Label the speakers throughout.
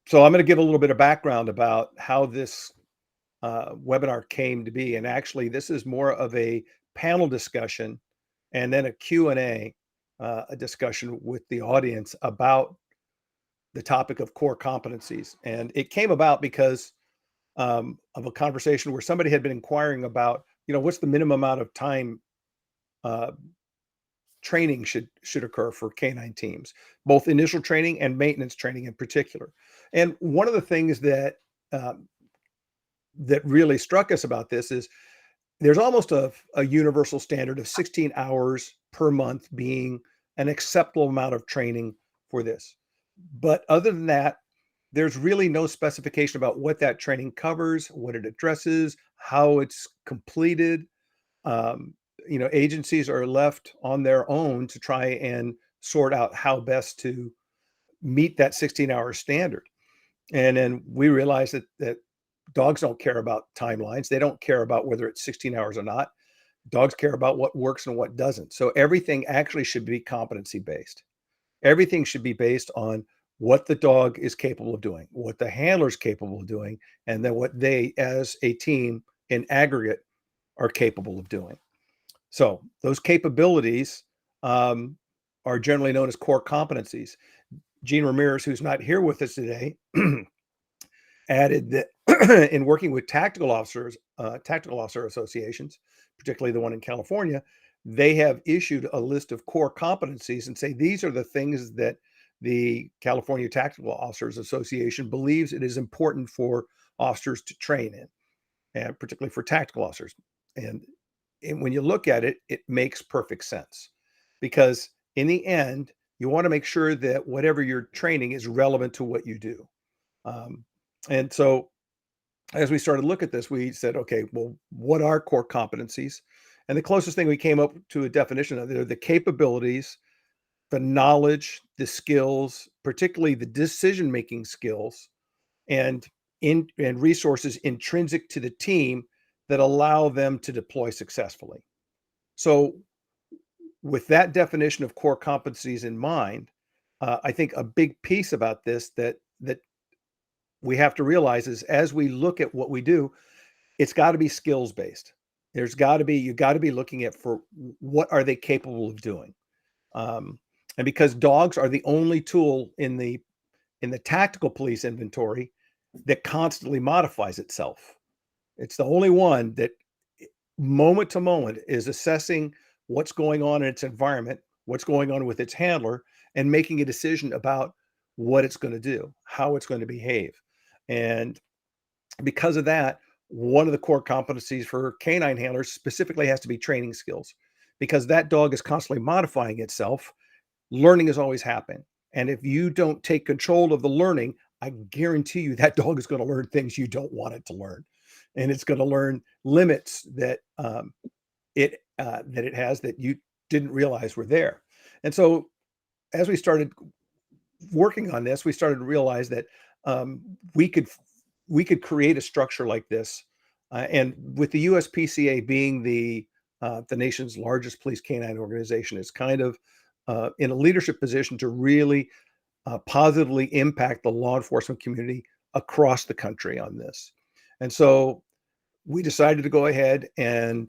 Speaker 1: So I'm going to give a little bit of background about how this webinar came to be. And actually, this is more of a panel discussion and then a Q&A, a discussion with the audience about the topic of core competencies. And it came about because of a conversation where somebody had been inquiring about, what's the minimum amount of time uh, training should occur for canine teams, both initial training and maintenance training in particular. And one of the things um, that really struck us about this is there's almost a universal standard of 16 hours per month being an acceptable amount of training for this. But other than that, there's really no specification about what that training covers, what it addresses, how it's completed. Um, Agencies are left on their own to try and sort out how best to meet that 16-hour standard. And then we realized that dogs don't care about timelines. They don't care about whether it's 16 hours or not. Dogs care about what works and what doesn't. So everything actually should be competency based. Everything should be based on what the dog is capable of doing, what the handler is capable of doing, and then what they as a team in aggregate are capable of doing. So those capabilities um, are generally known as core competencies. Gene Ramirez, who's not here with us today, added that in working with tactical officer associations, particularly the one in California, they have issued a list of core competencies and say these are the things that the California Tactical Officers Association believes it is important for officers to train in, and particularly for tactical officers. And when you look at it, it makes perfect sense because in the end, you want to make sure that whatever you're training is relevant to what you do. Um, and so as we started to look at this, we said, okay, well, what are core competencies? And the closest thing we came up to a definition of it are the capabilities, the knowledge, the skills, particularly the decision-making skills and and resources intrinsic to the team that allow them to deploy successfully. So with that definition of core competencies in mind, I think a big piece about this that we have to realize is as we look at what we do, it's got to be skills based. You got to be looking at for what are they capable of doing. Um, and because dogs are the only tool in the tactical police inventory that constantly modifies itself. It's the only one that moment to moment is assessing what's going on in its environment, what's going on with its handler, and making a decision about what it's going to do, how it's going to behave. And because of that, one of the core competencies for canine handlers specifically has to be training skills because that dog is constantly modifying itself. Learning is always happening. And if you don't take control of the learning, I guarantee you that dog is going to learn things you don't want it to learn. And it's going to learn limits that it has that you didn't realize were there. And so as we started working on this, we started to realize that um, we could we could create a structure like this. And with the USPCA being the nation's largest police canine organization, is kind of in a leadership position to really positively impact the law enforcement community across the country on this. And so we decided to go ahead and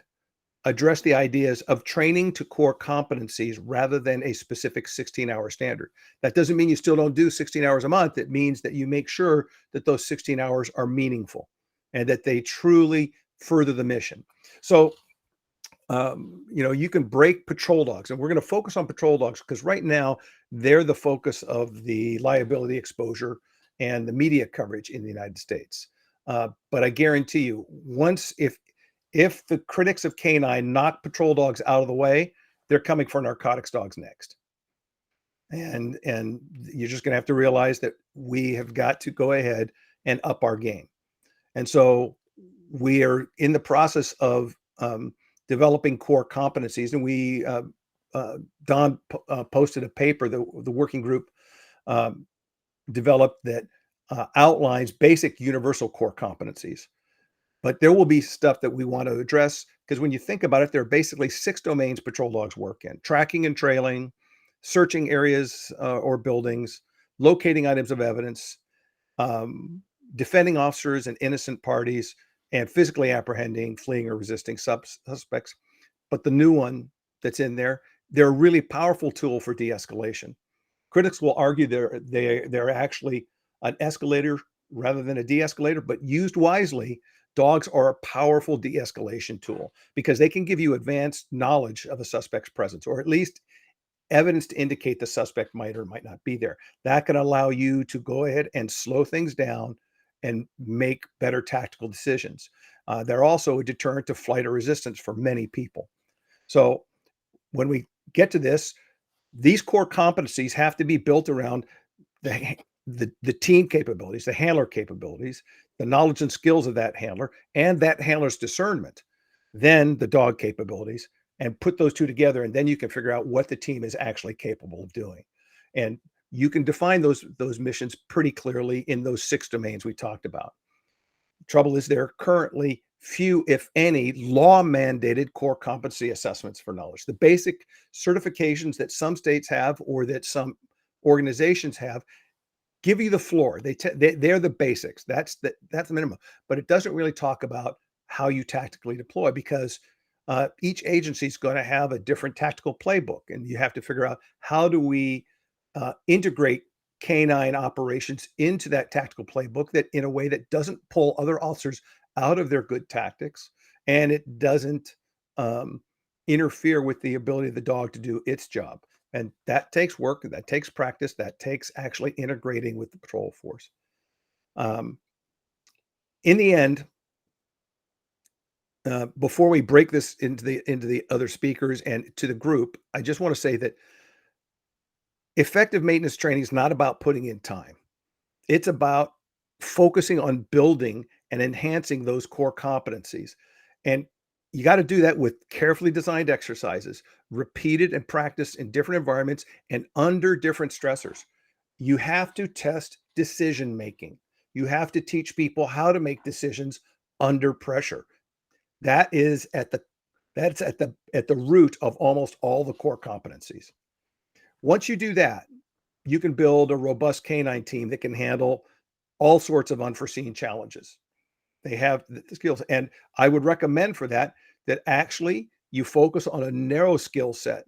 Speaker 1: address the ideas of training to core competencies rather than a specific 16-hour standard. That doesn't mean you still don't do 16 hours a month. It means that you make sure that those 16 hours are meaningful and that they truly further the mission. So, you can break patrol dogs, and we're going to focus on patrol dogs because right now they're the focus of the liability exposure and the media coverage in the United States. But I guarantee you, if the critics of canine knock patrol dogs out of the way, they're coming for narcotics dogs next. And you're just going to have to realize that we have got to go ahead and up our game. And so we are in the process of developing core competencies. And Don posted a paper that the working group developed that outlines basic universal core competencies. But there will be stuff that we want to address because when you think about it, there are basically 6 domains patrol dogs work in: tracking and trailing, searching areas or buildings, locating items of evidence, um, defending officers and innocent parties, and physically apprehending, fleeing, or resisting suspects. But the new one that's in there, they're a really powerful tool for de-escalation. Critics will argue they're actually an escalator rather than a de-escalator, but used wisely, dogs are a powerful de-escalation tool because they can give you advanced knowledge of a suspect's presence, or at least evidence to indicate the suspect might or might not be there. That can allow you to go ahead and slow things down and make better tactical decisions. They're also a deterrent to flight or resistance for many people. So when we get to this, these core competencies have to be built around the team capabilities, the handler capabilities, the knowledge and skills of that handler, and that handler's discernment, then the dog capabilities, and put those two together, and then you can figure out what the team is actually capable of doing. And you can define those missions pretty clearly in those 6 domains we talked about. Trouble is, there are currently few, if any, law-mandated core competency assessments for knowledge. The basic certifications that some states have or that some organizations have give you the floor. They're the basics. That's the minimum. But it doesn't really talk about how you tactically deploy, because each agency is going to have a different tactical playbook, and you have to figure out how do we integrate canine operations into that tactical playbook that in a way that doesn't pull other officers out of their good tactics, and it doesn't interfere with the ability of the dog to do its job. And that takes work, that takes practice, that takes actually integrating with the patrol force. In the end, before we break this into the other speakers and to the group, I just want to say that effective maintenance training is not about putting in time. It's about focusing on building and enhancing those core competencies. And you got to do that with carefully designed exercises, repeated and practiced in different environments and under different stressors. You have to test decision making. You have to teach people how to make decisions under pressure. That's at the root of almost all the core competencies. Once you do that, you can build a robust canine team that can handle all sorts of unforeseen challenges. They have the skills. And I would recommend for that actually you focus on a narrow skill set,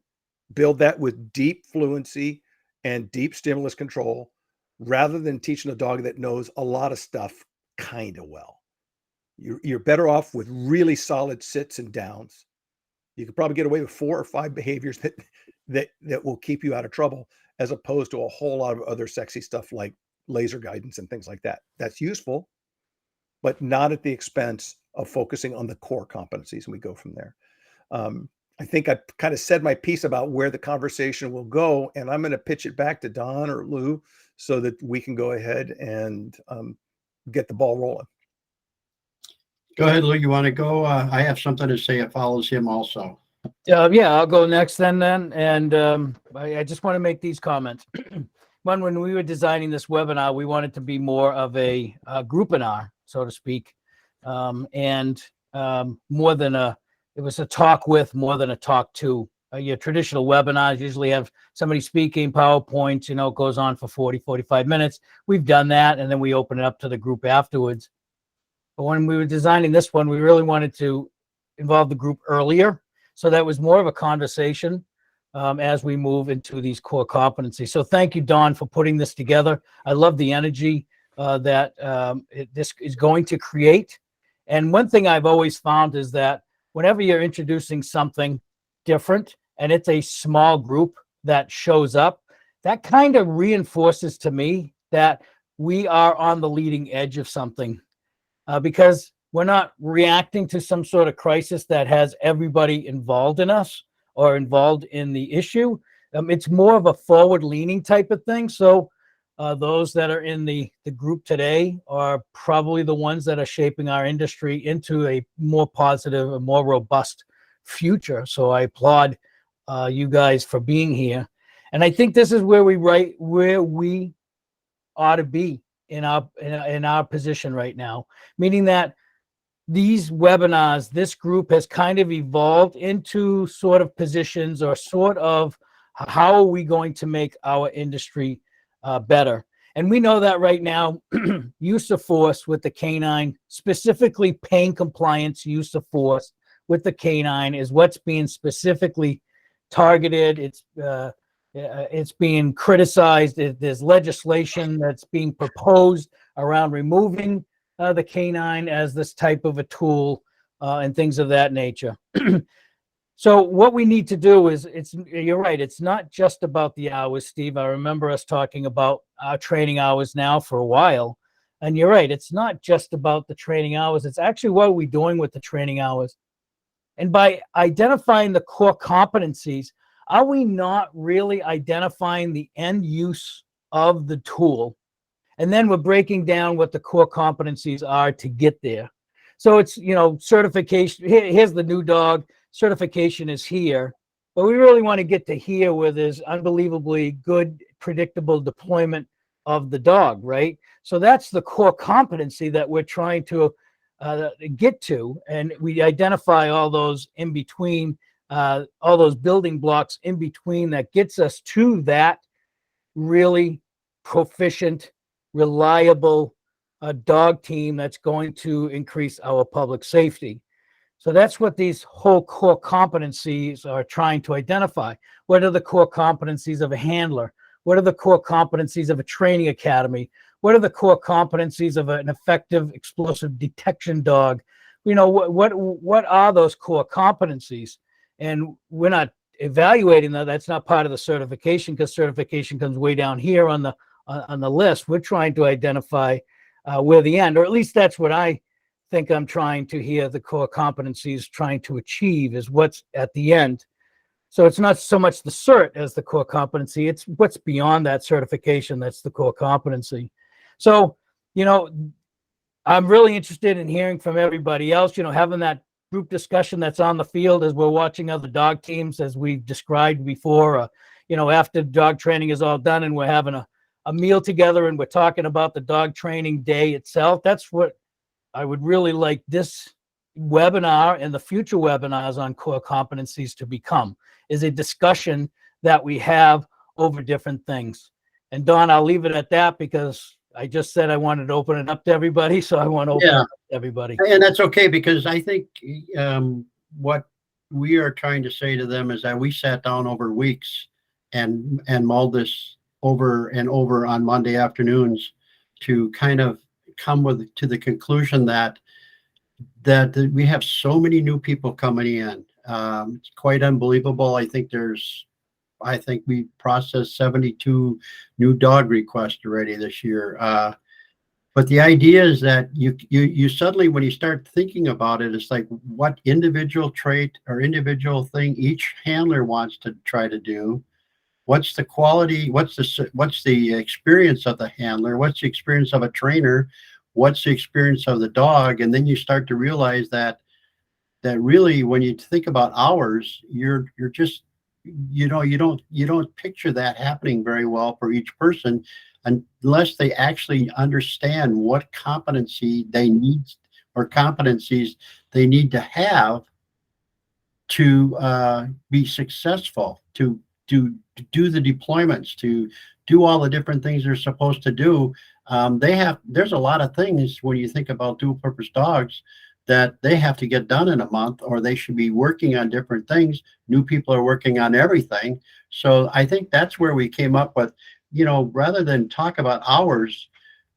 Speaker 1: build that with deep fluency and deep stimulus control, rather than teaching a dog that knows a lot of stuff kind of well. You're better off with really solid sits and downs. You could probably get away with 4 or 5 behaviors that will keep you out of trouble, as opposed to a whole lot of other sexy stuff like laser guidance and things like that. That's useful, but not at the expense of focusing on the core competencies, and we go from there. I think I kind of said my piece about where the conversation will go, and I'm going to pitch it back to Don or Lou so that we can go ahead and get the ball rolling.
Speaker 2: Go ahead, Lou. You want to go? I have something to say. It follows him also.
Speaker 3: Yeah, I'll go next then. And I just want to make these comments. When we were designing this webinar, we wanted to be more of a groupinar, so to speak, and more than it was a talk with more than a talk to. Your traditional webinars usually have somebody speaking, PowerPoints, it goes on for 40, 45 minutes. We've done that, and then we open it up to the group afterwards. But when we were designing this one, we really wanted to involve the group earlier. So that was more of a conversation as we move into these core competencies. So thank you, Don, for putting this together. I love the energy that this is going to create. And one thing I've always found is that whenever you're introducing something different and it's a small group that shows up, that kind of reinforces to me that we are on the leading edge of something. Because we're not reacting to some sort of crisis that has everybody involved in us or involved in the issue. It's more of a forward-leaning type of thing. So those that are in the group today are probably the ones that are shaping our industry into a more positive, a more robust future. So I applaud you guys for being here. And I think this is where we ought to be in our position right now, meaning that these webinars, this group has kind of evolved into sort of positions or sort of how are we going to make our industry better. And we know that right now, use of force with the canine, specifically pain compliance use of force with the canine, is what's being specifically targeted. It's being criticized. There's legislation that's being proposed around removing the canine as this type of a tool and things of that nature. So what we need to do is, you're right, it's not just about the hours, Steve. I remember us talking about our training hours now for a while. And you're right, it's not just about the training hours. It's actually what are we doing with the training hours. And by identifying the core competencies, are we not really identifying the end use of the tool? And then we're breaking down what the core competencies are to get there. So it's, certification. Here's the new dog. Certification is here. But we really want to get to here where there's unbelievably good, predictable deployment of the dog, right? So that's the core competency that we're trying to get to. And we identify all those in between, all those building blocks in between that gets us to that really proficient, reliable dog team that's going to increase our public safety. So that's what these whole core competencies are trying to identify. What are the core competencies of a handler? What are the core competencies of a training academy? What are the core competencies of an effective explosive detection dog? What are those core competencies? And we're not evaluating that. That's not part of the certification, because certification comes way down here on the list. We're trying to identify where the end, or at least that's what I think I'm trying to hear the core competencies trying to achieve, is what's at the end. So it's not so much the cert as the core competency, it's what's beyond that certification that's the core competency. So, I'm really interested in hearing from everybody else, having that group discussion that's on the field as we're watching other dog teams, as we've described before, after dog training is all done and we're having a meal together and we're talking about the dog training day itself. That's what I would really like this webinar and the future webinars on core competencies to become, is a discussion that we have over different things. And Don, I'll leave it at that, because I just said I wanted to open it up to everybody. So I want to open it up to everybody.
Speaker 2: And that's okay, because I think what we are trying to say to them is that we sat down over weeks and mulled this over and over on Monday afternoons to kind of come to the conclusion that we have so many new people coming in. It's quite unbelievable. I think we processed 72 new dog requests already this year. But the idea is that you suddenly, when you start thinking about it, it's like what individual trait or individual thing each handler wants to try to do. What's the quality? What's the experience of the handler? What's the experience of a trainer? What's the experience of the dog? And then you start to realize that really, when you think about hours, you're just, you don't picture that happening very well for each person unless they actually understand what competency they need, or competencies they need to have to be successful, to do the deployments, to do all the different things they're supposed to do. There's a lot of things when you think about dual purpose dogs that they have to get done in a month, or they should be working on different things. New people are working on everything. So I think that's where we came up with, rather than talk about hours,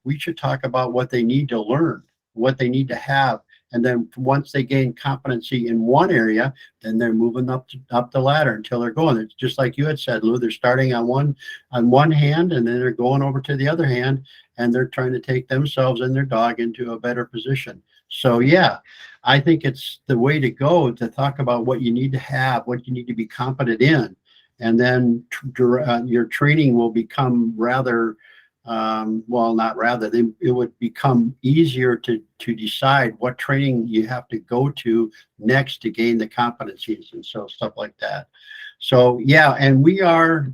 Speaker 2: we should talk about what they need to learn, what they need to have. And then once they gain competency in one area, then they're moving up the ladder until they're going. It's just like you had said, Lou, they're starting on one hand, and then they're going over to the other hand, and they're trying to take themselves and their dog into a better position. So yeah, I think it's the way to go, to talk about what you need to have, what you need to be competent in. And then your training will become rather, it would become easier to decide what training you have to go to next to gain the competencies and stuff like that. So yeah, and we are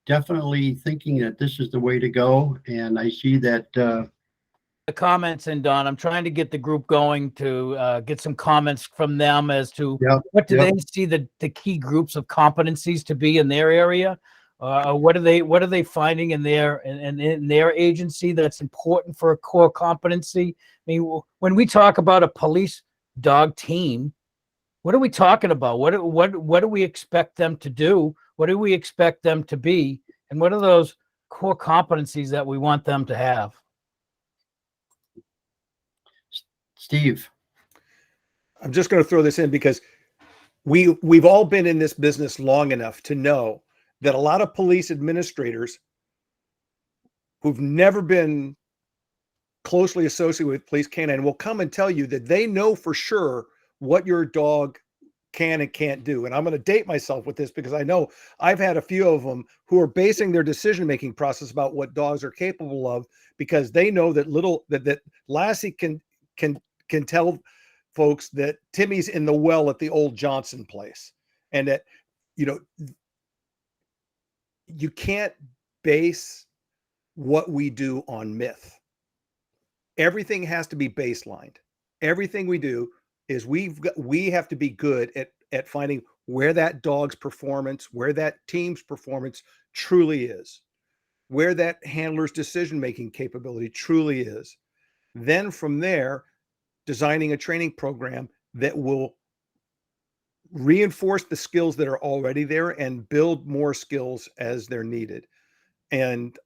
Speaker 2: definitely thinking that this is the way to go. And I see that
Speaker 3: the comments in, Don. I'm trying to get the group going to get some comments from them as to what do they see the key groups of competencies to be in their area. What are they finding in their agency that's important for a core competency? I mean, when we talk about a police dog team, what are we talking about? What do we expect them to do? What do we expect them to be? And what are those core competencies that we want them to have?
Speaker 2: Steve.
Speaker 1: I'm just going to throw this in because we've all been in this business long enough to know that a lot of police administrators who've never been closely associated with police canine will come and tell you that they know for sure what your dog can and can't do. And I'm going to date myself with this because I know I've had a few of them who are basing their decision-making process about what dogs are capable of because they know that that Lassie can tell folks that Timmy's in the well at the old Johnson place, and that, you know, you can't base what we do on myth. Everything has to be baselined. Everything we do is we have to be good at finding where that dog's performance, where that team's performance truly is, where that handler's decision-making capability truly is. Then from there, designing a training program that will reinforce the skills that are already there and build more skills as they're needed. And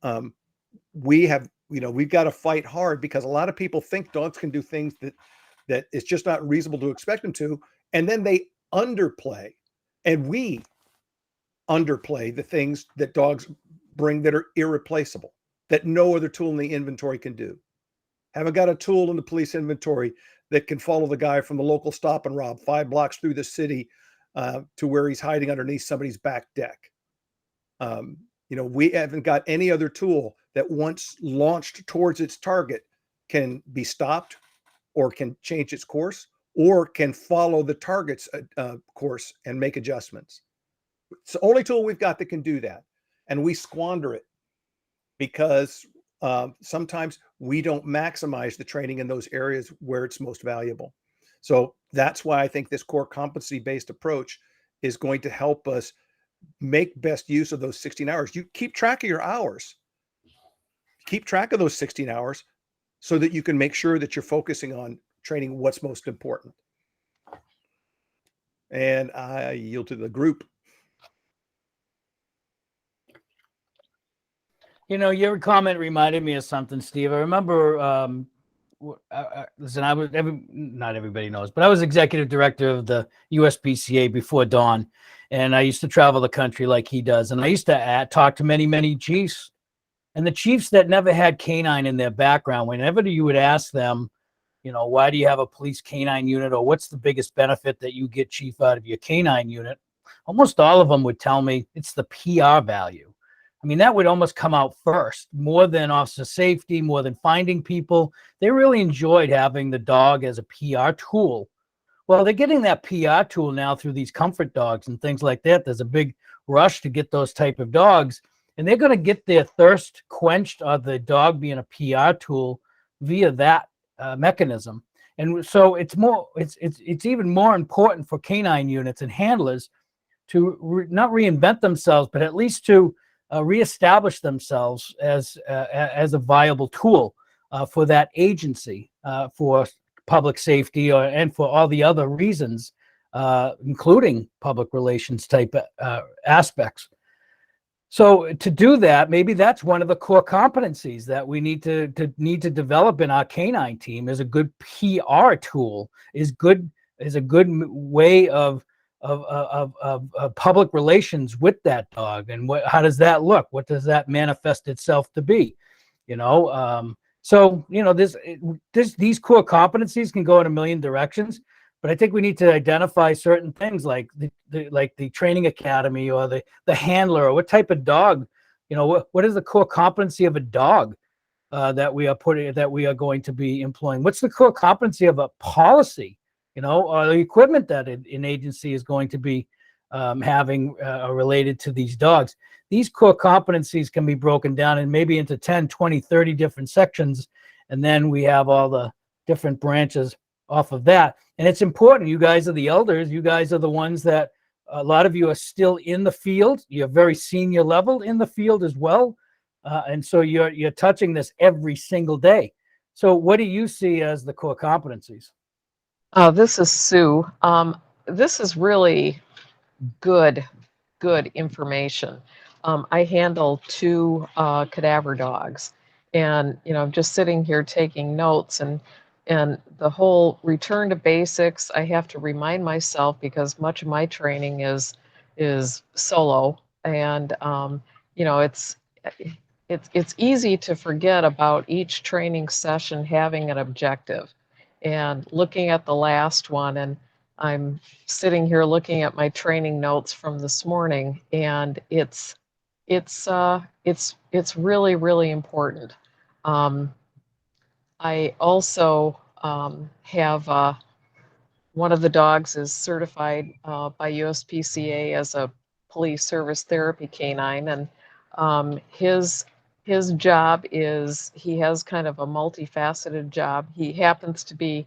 Speaker 1: we've got to fight hard because a lot of people think dogs can do things that it's just not reasonable to expect them to. And then they underplay, and we underplay the things that dogs bring that are irreplaceable, that no other tool in the inventory can do. Haven't got a tool in the police inventory that can follow the guy from the local stop and rob 5 blocks through the city to where he's hiding underneath somebody's back deck. We haven't got any other tool that once launched towards its target can be stopped or can change its course or can follow the target's course and make adjustments. It's the only tool we've got that can do that. And we squander it because sometimes we don't maximize the training in those areas where it's most valuable. So that's why I think this core competency-based approach is going to help us make best use of those 16 hours. You keep track of your hours. Keep track of those 16 hours so that you can make sure that you're focusing on training what's most important. And I yield to the group.
Speaker 3: Your comment reminded me of something, Steve. I remember, listen, not everybody knows, but I was executive director of the USPCA before Don, and I used to travel the country like he does. And I used to talk to many, many chiefs, and the chiefs that never had canine in their background, whenever you would ask them, why do you have a police canine unit, or what's the biggest benefit that you get, chief, out of your canine unit? Almost all of them would tell me it's the PR value. I mean, that would almost come out first, more than officer safety, more than finding people. They really enjoyed having the dog as a PR tool. Well, they're getting that PR tool now through these comfort dogs and things like that. There's a big rush to get those type of dogs, and they're going to get their thirst quenched of the dog being a PR tool via that mechanism. And so it's even more important for canine units and handlers to not reinvent themselves, but at least to reestablish themselves as a viable tool for that agency, for public safety, and for all the other reasons, including public relations type aspects. So to do that, maybe that's one of the core competencies that we need to develop in our canine team. Is a good PR tool, is a good way of public relations with that dog, and how does that look? What does that manifest itself to be? So these core competencies can go in a million directions, but I think we need to identify certain things like the training academy or the handler, or what type of dog, what is the core competency of a dog that we are going to be employing? What's the core competency of a policy? Or the equipment that an agency is going to be having related to these dogs. These core competencies can be broken down in maybe into 10, 20, 30 different sections. And then we have all the different branches off of that. And it's important. You guys are the elders. You guys are the ones that a lot of you are still in the field. You're very senior level in the field as well. And so you're touching this every single day. So what do you see as the core competencies?
Speaker 4: This is Sue. This is really good information. I handle 2 cadaver dogs, and I'm just sitting here taking notes, and the whole return to basics. I have to remind myself because much of my training is solo, and it's easy to forget about each training session having an objective, and looking at the last one, and I'm sitting here looking at my training notes from this morning, and it's really, really important. I also have one of the dogs is certified by USPCA as a police service therapy canine, and his job is, he has kind of a multifaceted job. He happens to be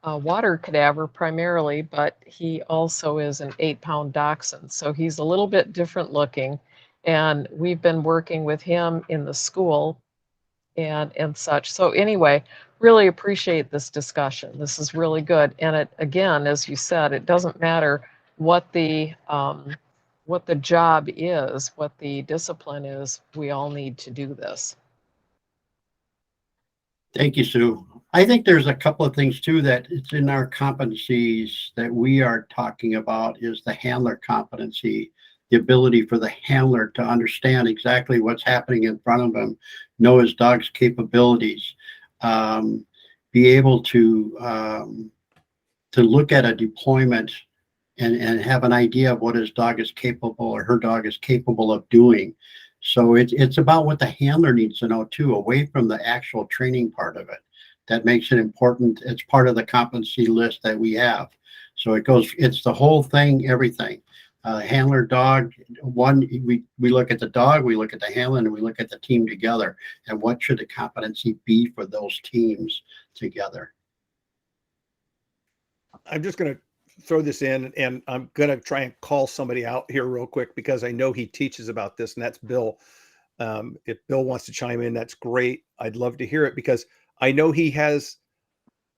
Speaker 4: a water cadaver primarily, but he also is an 8-pound dachshund. So he's a little bit different looking. And we've been working with him in the school and such. So anyway, really appreciate this discussion. This is really good. And it, again, as you said, it doesn't matter what the job is, what the discipline is, we all need to do this.
Speaker 2: Thank you, Sue. I think there's a couple of things too that it's in our competencies that we are talking about is the handler competency, the ability for the handler to understand exactly what's happening in front of him, know his dog's capabilities, be able to look at a deployment and have an idea of what his dog is capable or her dog is capable of doing. So it's about what the handler needs to know too, away from the actual training part of it. That makes it important. It's part of the competency list that we have. So it's the whole thing, everything. Handler, dog, we look at the dog, we look at the handler, and we look at the team together. And what should the competency be for those teams together?
Speaker 1: I'm just going to throw this in, and I'm going to try and call somebody out here real quick because I know he teaches about this, and that's Bill. If Bill wants to chime in, that's great. I'd love to hear it because I know he has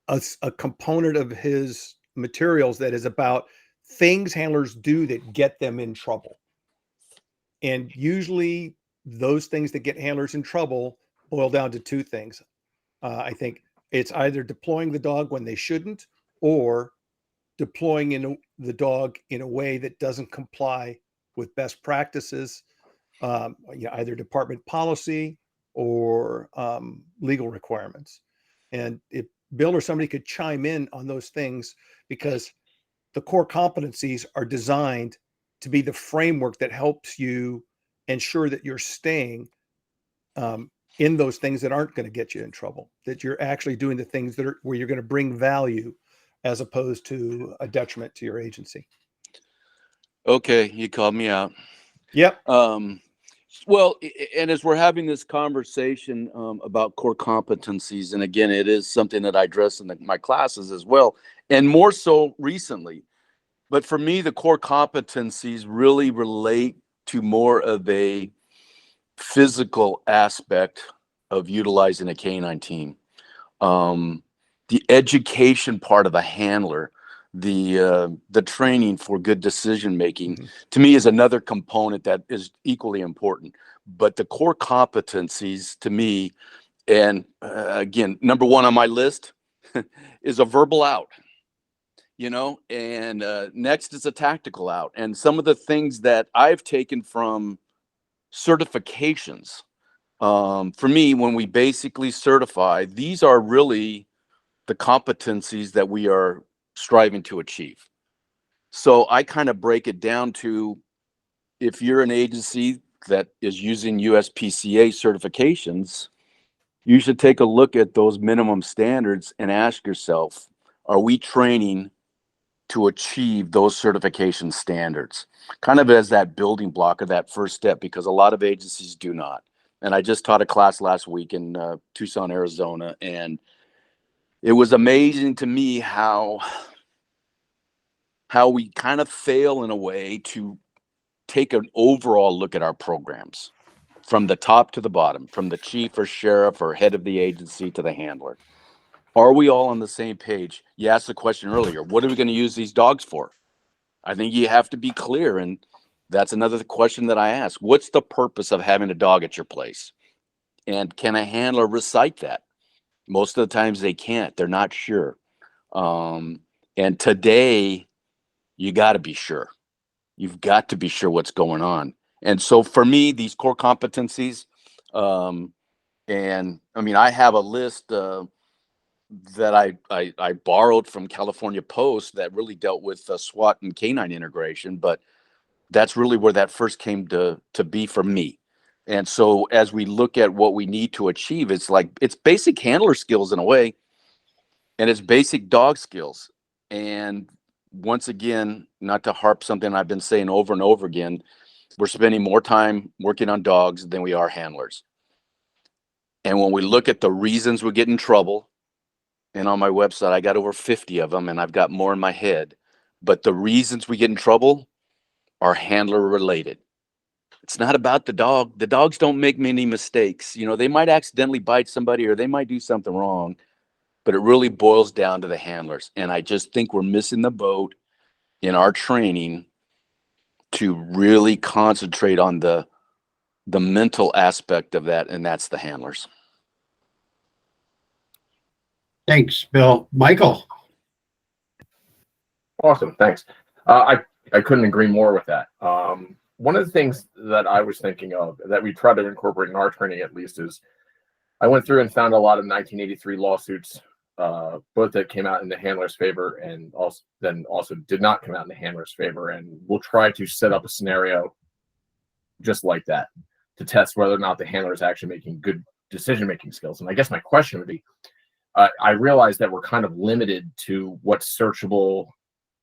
Speaker 1: a component of his materials that is about things handlers do that get them in trouble. And usually those things that get handlers in trouble boil down to 2 things. I think it's either deploying the dog when they shouldn't, or deploying the dog in a way that doesn't comply with best practices, either department policy or legal requirements. And if Bill or somebody could chime in on those things, because the core competencies are designed to be the framework that helps you ensure that you're staying in those things that aren't going to get you in trouble, that you're actually doing the things that are where you're going to bring value as opposed to a detriment to your agency.
Speaker 5: Okay, you called me out.
Speaker 1: Yep.
Speaker 5: Well, and as we're having this conversation about core competencies, and again, it is something that I address in my classes as well, and more so recently. But for me, the core competencies really relate to more of a physical aspect of utilizing a canine team. The education part of a handler, the training for good decision making, to me is another component that is equally important. But the core competencies to me, and again, number 1 on my list is a verbal out, and next is a tactical out. And some of the things that I've taken from certifications, for me, when we basically certify, these are really the competencies that we are striving to achieve. So I kind of break it down to, if you're an agency that is using USPCA certifications, you should take a look at those minimum standards and ask yourself, are we training to achieve those certification standards? Kind of as that building block of that first step, because a lot of agencies do not. And I just taught a class last week in Tucson, Arizona, and it was amazing to me how how we kind of fail in a way to take an overall look at our programs from the top to the bottom, from the chief or sheriff or head of the agency to the handler. Are we all on the same page? You asked the question earlier, what are we going to use these dogs for? I think you have to be clear. And that's another question that I ask. What's the purpose of having a dog at your place? And can a handler recite that? Most of the times they can't. They're not sure. And today, you got to be sure. You've got to be sure what's going on. And so for me, these core competencies, and I mean, I have a list that I borrowed from California Post that really dealt with SWAT and canine integration, but that's really where that first came to be for me. And so as we look at what we need to achieve, it's like it's basic handler skills in a way, and it's basic dog skills. And once again, not to harp something I've been saying over and over again, we're spending more time working on dogs than we are handlers. And when we look at the reasons we get in trouble, and on my website, I got over 50 of them, and I've got more in my head. But the reasons we get in trouble are handler related. It's not about the dog. The dogs don't make many mistakes. You know, they might accidentally bite somebody or they might do something wrong, but it really boils down to the handlers. And I just think we're missing the boat in our training to really concentrate on the mental aspect of that, and that's the handlers.
Speaker 2: Thanks, Bill. Michael.
Speaker 6: Awesome, thanks. I couldn't agree more with that. One of the things that I was thinking of that we try to incorporate in our training, at least, is I went through and found a lot of 1983 lawsuits, both that came out in the handler's favor and also did not come out in the handler's favor. And we'll try to set up a scenario just like that to test whether or not the handler is actually making good decision-making skills. And I guess my question would be, I realize that we're kind of limited to what's searchable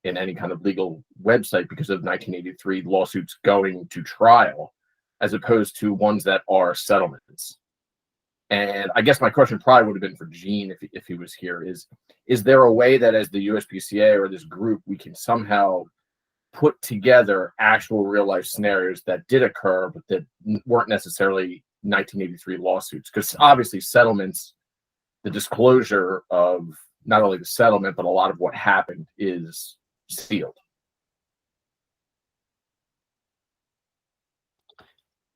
Speaker 6: in any kind of legal website because of 1983 lawsuits going to trial, as opposed to ones that are settlements. And I guess my question probably would have been for Gene if he was here, is there a way that as the USPCA or this group, we can somehow put together actual real life scenarios that did occur, but that weren't necessarily 1983 lawsuits? Because obviously settlements, the disclosure of not only the settlement, but a lot of what happened is sealed.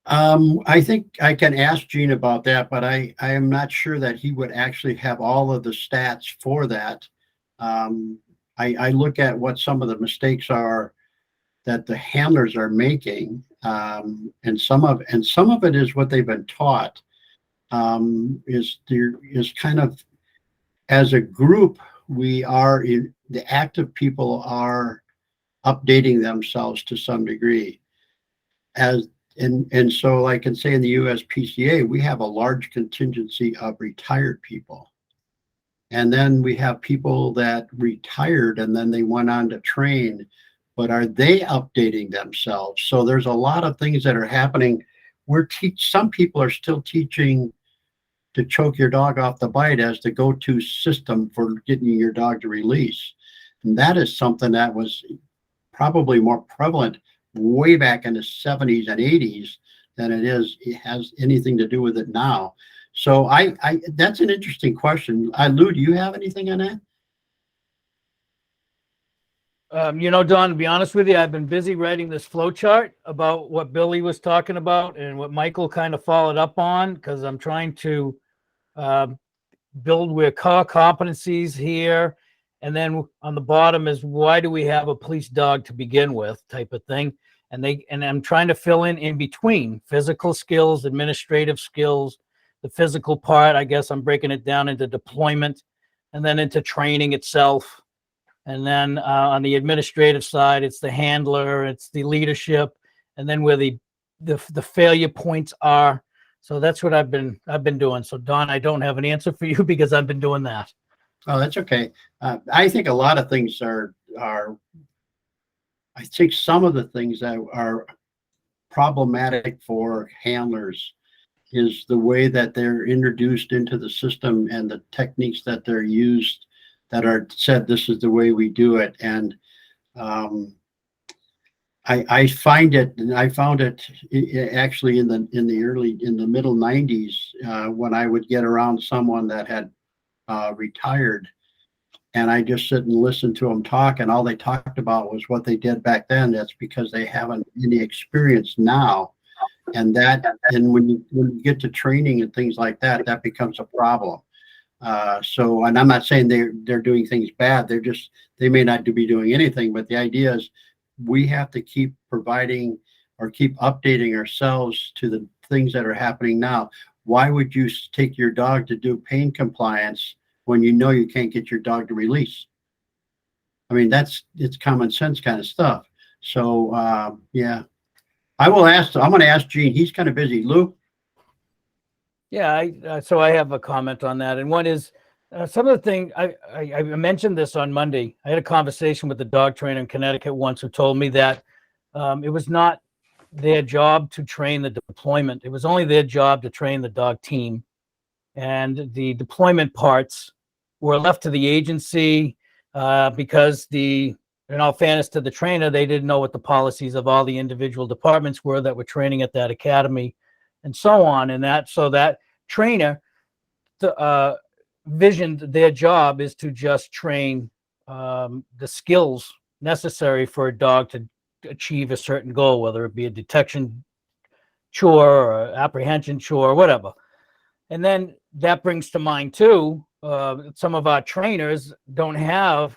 Speaker 2: I think I can ask Gene about that, but I am not sure that he would actually have all of the stats for that. I look at what some of the mistakes are that the handlers are making, and some of it is what they've been taught. Is kind of, as a group, the active people are updating themselves to some degree. And so I can say in the USPCA, we have a large contingency of retired people. And then we have people that retired and then they went on to train, but are they updating themselves? So there's a lot of things that are happening. Some people are still teaching to choke your dog off the bite as the go-to system for getting your dog to release. And that is something that was probably more prevalent way back in the 70s and 80s than it has anything to do with it now. So that's an interesting question. Lou, do you have anything on that?
Speaker 3: Don, to be honest with you, I've been busy writing this flow chart about what Billy was talking about and what Michael kind of followed up on, because I'm trying to build with core competencies here. And then on the bottom is, why do we have a police dog to begin with, type of thing. And I'm trying to fill in between physical skills, administrative skills, the physical part. I guess I'm breaking it down into deployment and then into training itself. And then on the administrative side, it's the handler, it's the leadership, and then where the failure points are. So that's what I've been doing. So Don, I don't have an answer for you because I've been doing that.
Speaker 2: Oh, that's okay. I think a lot of things are. I think some of the things that are problematic for handlers is the way that they're introduced into the system and the techniques that they're used that are said, this is the way we do it. And I find it, and I found it actually in the middle '90s when I would get around someone that had retired, and I just sit and listen to them talk, and all they talked about was what they did back then. That's because they haven't any experience now, and when you get to training and things like that, that becomes a problem. So, and I'm not saying they're doing things bad. They may not be doing anything, but the idea is we have to keep providing or keep updating ourselves to the things that are happening now. Why would you take your dog to do pain compliance when you know you can't get your dog to release? I mean, it's common sense kind of stuff. So, yeah, I'm going to ask Gene. He's kind of busy. Lou?
Speaker 3: Yeah, so I have a comment on that, and one is some of the things I mentioned this on Monday. I had a conversation with the dog trainer in Connecticut once who told me that it was not their job to train the deployment. It was only their job to train the dog team, and the deployment parts were left to the agency because in all fairness to the trainer, they didn't know what the policies of all the individual departments were that were training at that academy, and so on. And that trainer visioned their job is to just train the skills necessary for a dog to achieve a certain goal, whether it be a detection chore or apprehension chore or whatever. And then that brings to mind too, some of our trainers don't have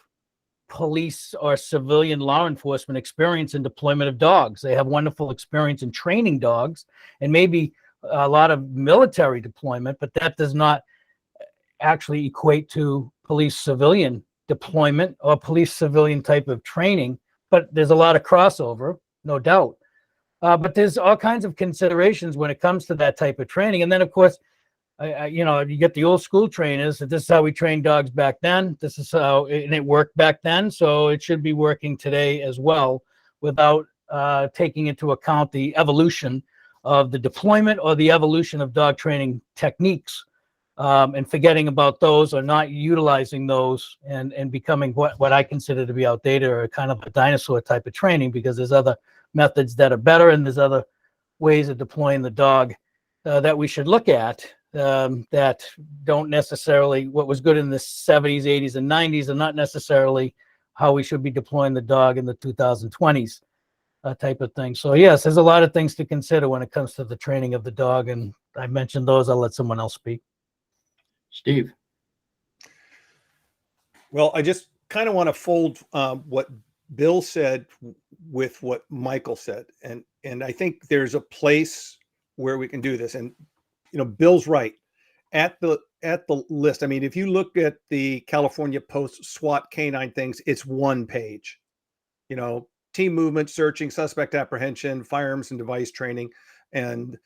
Speaker 3: police or civilian law enforcement experience in deployment of dogs. They have wonderful experience in training dogs and maybe a lot of military deployment, but that does not actually equate to police civilian deployment or police civilian type of training. But there's a lot of crossover, no doubt. But there's all kinds of considerations when it comes to that type of training. And then, of course, you get the old school trainers. This is how we trained dogs back then. This is how it worked back then. So it should be working today as well, without taking into account the evolution of the deployment or the evolution of dog training techniques, and forgetting about those or not utilizing those and becoming what I consider to be outdated or kind of a dinosaur type of training, because there's other methods that are better and there's other ways of deploying the dog that we should look at. That don't necessarily, what was good in the 70s, 80s, and 90s are not necessarily how we should be deploying the dog in the 2020s type of thing. So yes, there's a lot of things to consider when it comes to the training of the dog, and I mentioned those. I'll let someone else speak.
Speaker 2: Steve?
Speaker 1: Well, I just kind of want to fold what Bill said with what Michael said, and I think there's a place where we can do this. And Bill's right. At the list, I mean, if you look at the California Post SWAT canine things, it's one page. Team movement, searching, suspect apprehension, firearms and device training, and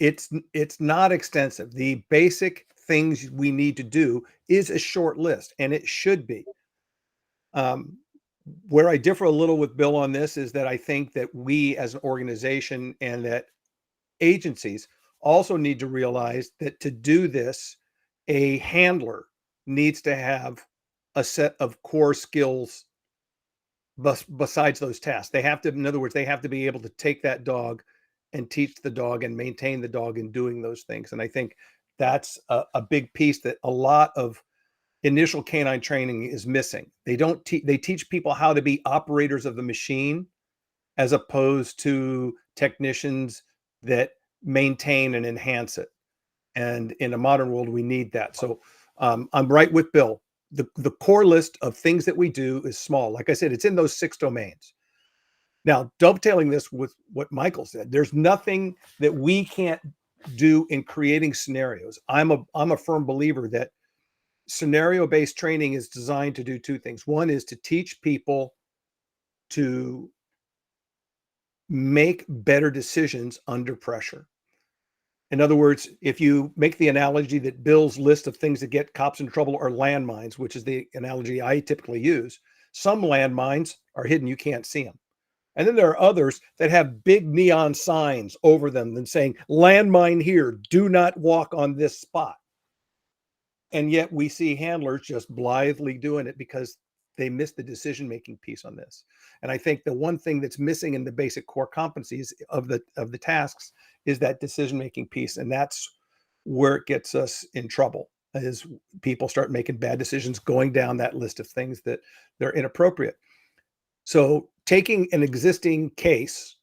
Speaker 1: it's not extensive. The basic things we need to do is a short list, and it should be. Where I differ a little with Bill on this is that I think that we as an organization and that agencies also need to realize that to do this, a handler needs to have a set of core skills besides those tasks. They have to, in other words, they have to be able to take that dog and teach the dog and maintain the dog in doing those things. And I think that's a big piece that a lot of initial canine training is missing. They don't they teach people how to be operators of the machine as opposed to technicians that maintain and enhance it. And in a modern world, we need that. So I'm right with Bill. The core list of things that we do is small. Like I said, it's in those 6 domains. Now, dovetailing this with what Michael said, there's nothing that we can't do in creating scenarios. I'm a firm believer that scenario-based training is designed to do 2 things. One is to teach people to make better decisions under pressure. In other words, if you make the analogy that Bill's list of things that get cops in trouble are landmines, which is the analogy I typically use, some landmines are hidden, you can't see them. And then there are others that have big neon signs over them and saying, landmine here, do not walk on this spot. And yet we see handlers just blithely doing it because they miss the decision-making piece on this. And I think the one thing that's missing in the basic core competencies of the tasks is that decision-making piece. And that's where it gets us in trouble, is people start making bad decisions going down that list of things that they're inappropriate. So taking an existing case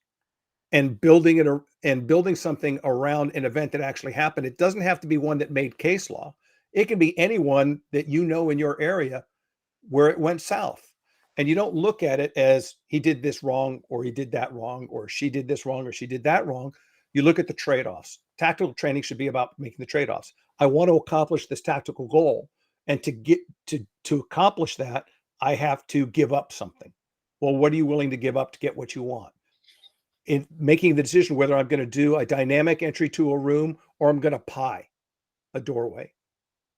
Speaker 1: and building it and building something around an event that actually happened. It doesn't have to be one that made case law. It can be anyone that you know in your area where it went south. And you don't look at it as he did this wrong, or he did that wrong, or she did this wrong, or she did that wrong. You look at the trade-offs. Tactical training should be about making the trade-offs. I want to accomplish this tactical goal. And to get to accomplish that, I have to give up something. Well, what are you willing to give up to get what you want? In making the decision whether I'm going to do a dynamic entry to a room or I'm going to pie a doorway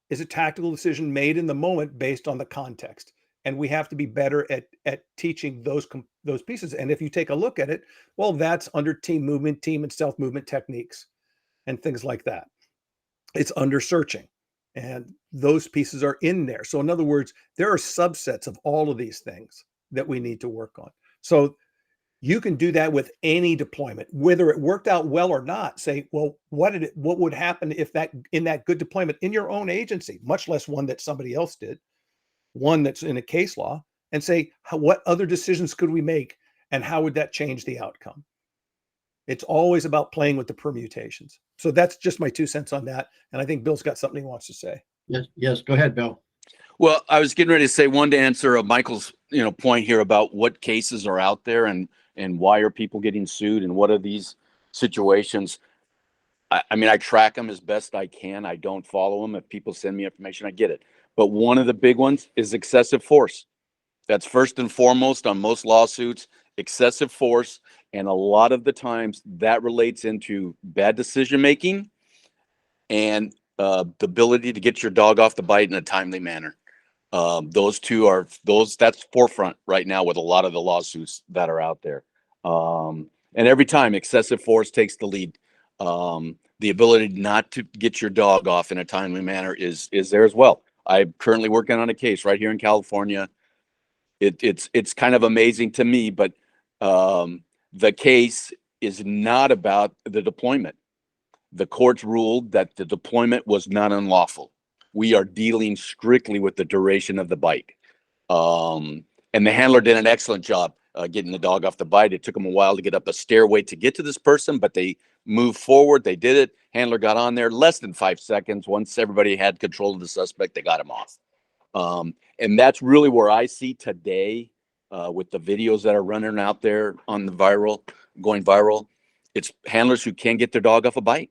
Speaker 1: is a tactical decision made in the moment based on the context. And we have to be better at teaching those pieces. And if you take a look at it, well, that's under team movement, team and stealth movement techniques and things like that. It's under searching, and those pieces are in there. So in other words, there are subsets of all of these things that we need to work on. So you can do that with any deployment, whether it worked out well or not. Say, well, what would happen if that in that good deployment in your own agency, much less one that somebody else did, one that's in a case law, and say, what other decisions could we make, and how would that change the outcome? It's always about playing with the permutations. So that's just my 2 cents on that. And I think Bill's got something he wants to say.
Speaker 2: Yes, go ahead, Bill.
Speaker 5: Well, I was getting ready to say one to answer Michael's point here about what cases are out there and why are people getting sued and what are these situations. I mean, I track them as best I can. I don't follow them. If people send me information, I get it. But one of the big ones is excessive force. That's first and foremost on most lawsuits, excessive force. And a lot of the times that relates into bad decision making and the ability to get your dog off the bite in a timely manner. That's forefront right now with a lot of the lawsuits that are out there. And every time excessive force takes the lead. The ability not to get your dog off in a timely manner is there as well. I'm currently working on a case right here in California. It's kind of amazing to me, but the case is not about the deployment. The courts ruled that the deployment was not unlawful. We are dealing strictly with the duration of the bite. And the handler did an excellent job getting the dog off the bite. It took them a while to get up a stairway to get to this person, but they moved forward. They did it. Handler got on there less than 5 seconds. Once everybody had control of the suspect, they got him off. And that's really where I see today with the videos that are running out there on the going viral. It's handlers who can't get their dog off a bite.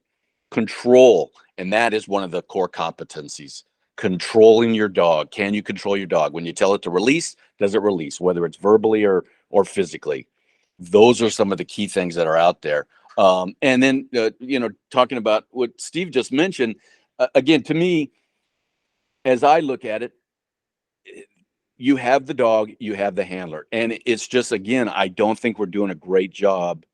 Speaker 5: Control, and that is one of the core competencies. Controlling your dog. Can you control your dog? When you tell it to release, does it release, whether it's verbally or physically? Those are some of the key things that are out there. And then, talking about what Steve just mentioned, again, to me, as I look at it, you have the dog, you have the handler. And it's just, again, I don't think we're doing a great job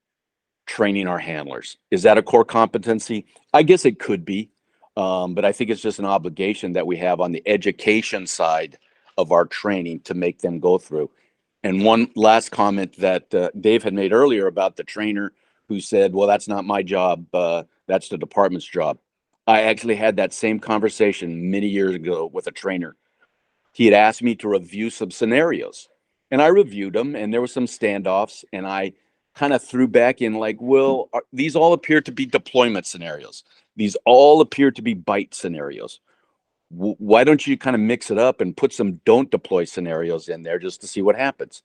Speaker 5: training our handlers. Is that a core competency? I guess it could be. But I think it's just an obligation that we have on the education side of our training to make them go through. And one last comment that Dave had made earlier about the trainer who said, well, that's not my job. That's the department's job. I actually had that same conversation many years ago with a trainer. He had asked me to review some scenarios, and I reviewed them, and there were some standoffs, and I kind of threw back in like, well, these all appear to be deployment scenarios. These all appear to be bite scenarios. Why don't you kind of mix it up and put some don't deploy scenarios in there just to see what happens?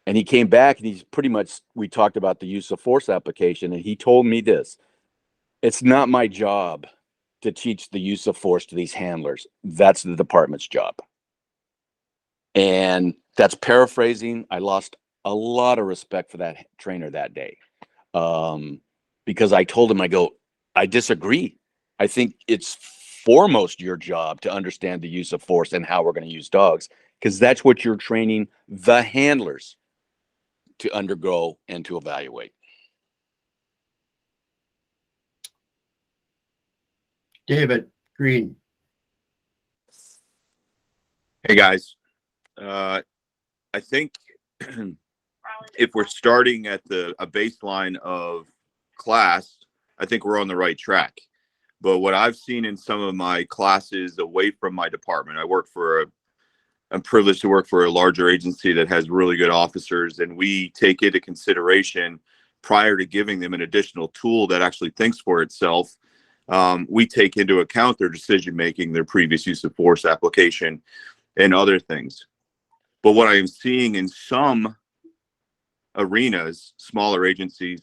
Speaker 5: And he came back and he's pretty much, we talked about the use of force application, and he told me this: it's not my job to teach the use of force to these handlers. That's the department's job. And that's paraphrasing. I lost a lot of respect for that trainer that day. Because I told him, I disagree. I think it's foremost your job to understand the use of force and how we're going to use dogs, because that's what you're training the handlers to undergo and to evaluate.
Speaker 2: David Green.
Speaker 7: Hey guys, I think if we're starting at a baseline of class, I think we're on the right track. But what I've seen in some of my classes away from my department, I'm privileged to work for a larger agency that has really good officers, and we take into consideration prior to giving them an additional tool that actually thinks for itself. We take into account their decision making, their previous use of force application, and other things. But what I am seeing in some arenas, smaller agencies,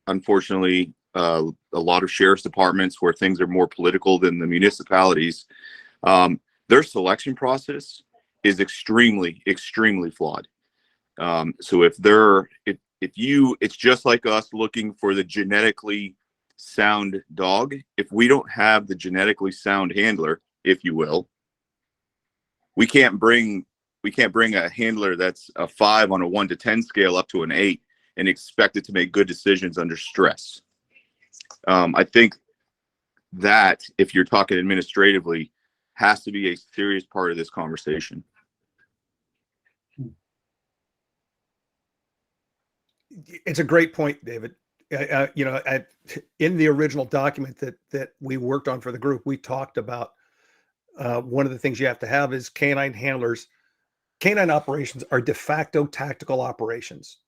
Speaker 7: unfortunately, a lot of sheriff's departments where things are more political than the municipalities, their selection process is extremely, extremely flawed. So it's just like us looking for the genetically sound dog. If we don't have the genetically sound handler, if you will, we can't bring a handler that's a 5 on a 1 to 10 scale up to an 8 and expect it to make good decisions under stress. I think that if you're talking administratively, has to be a serious part of this conversation.
Speaker 1: It's a great point, David. In the original document that we worked on for the group, we talked about one of the things you have to have is canine handlers. Canine operations are de facto tactical operations.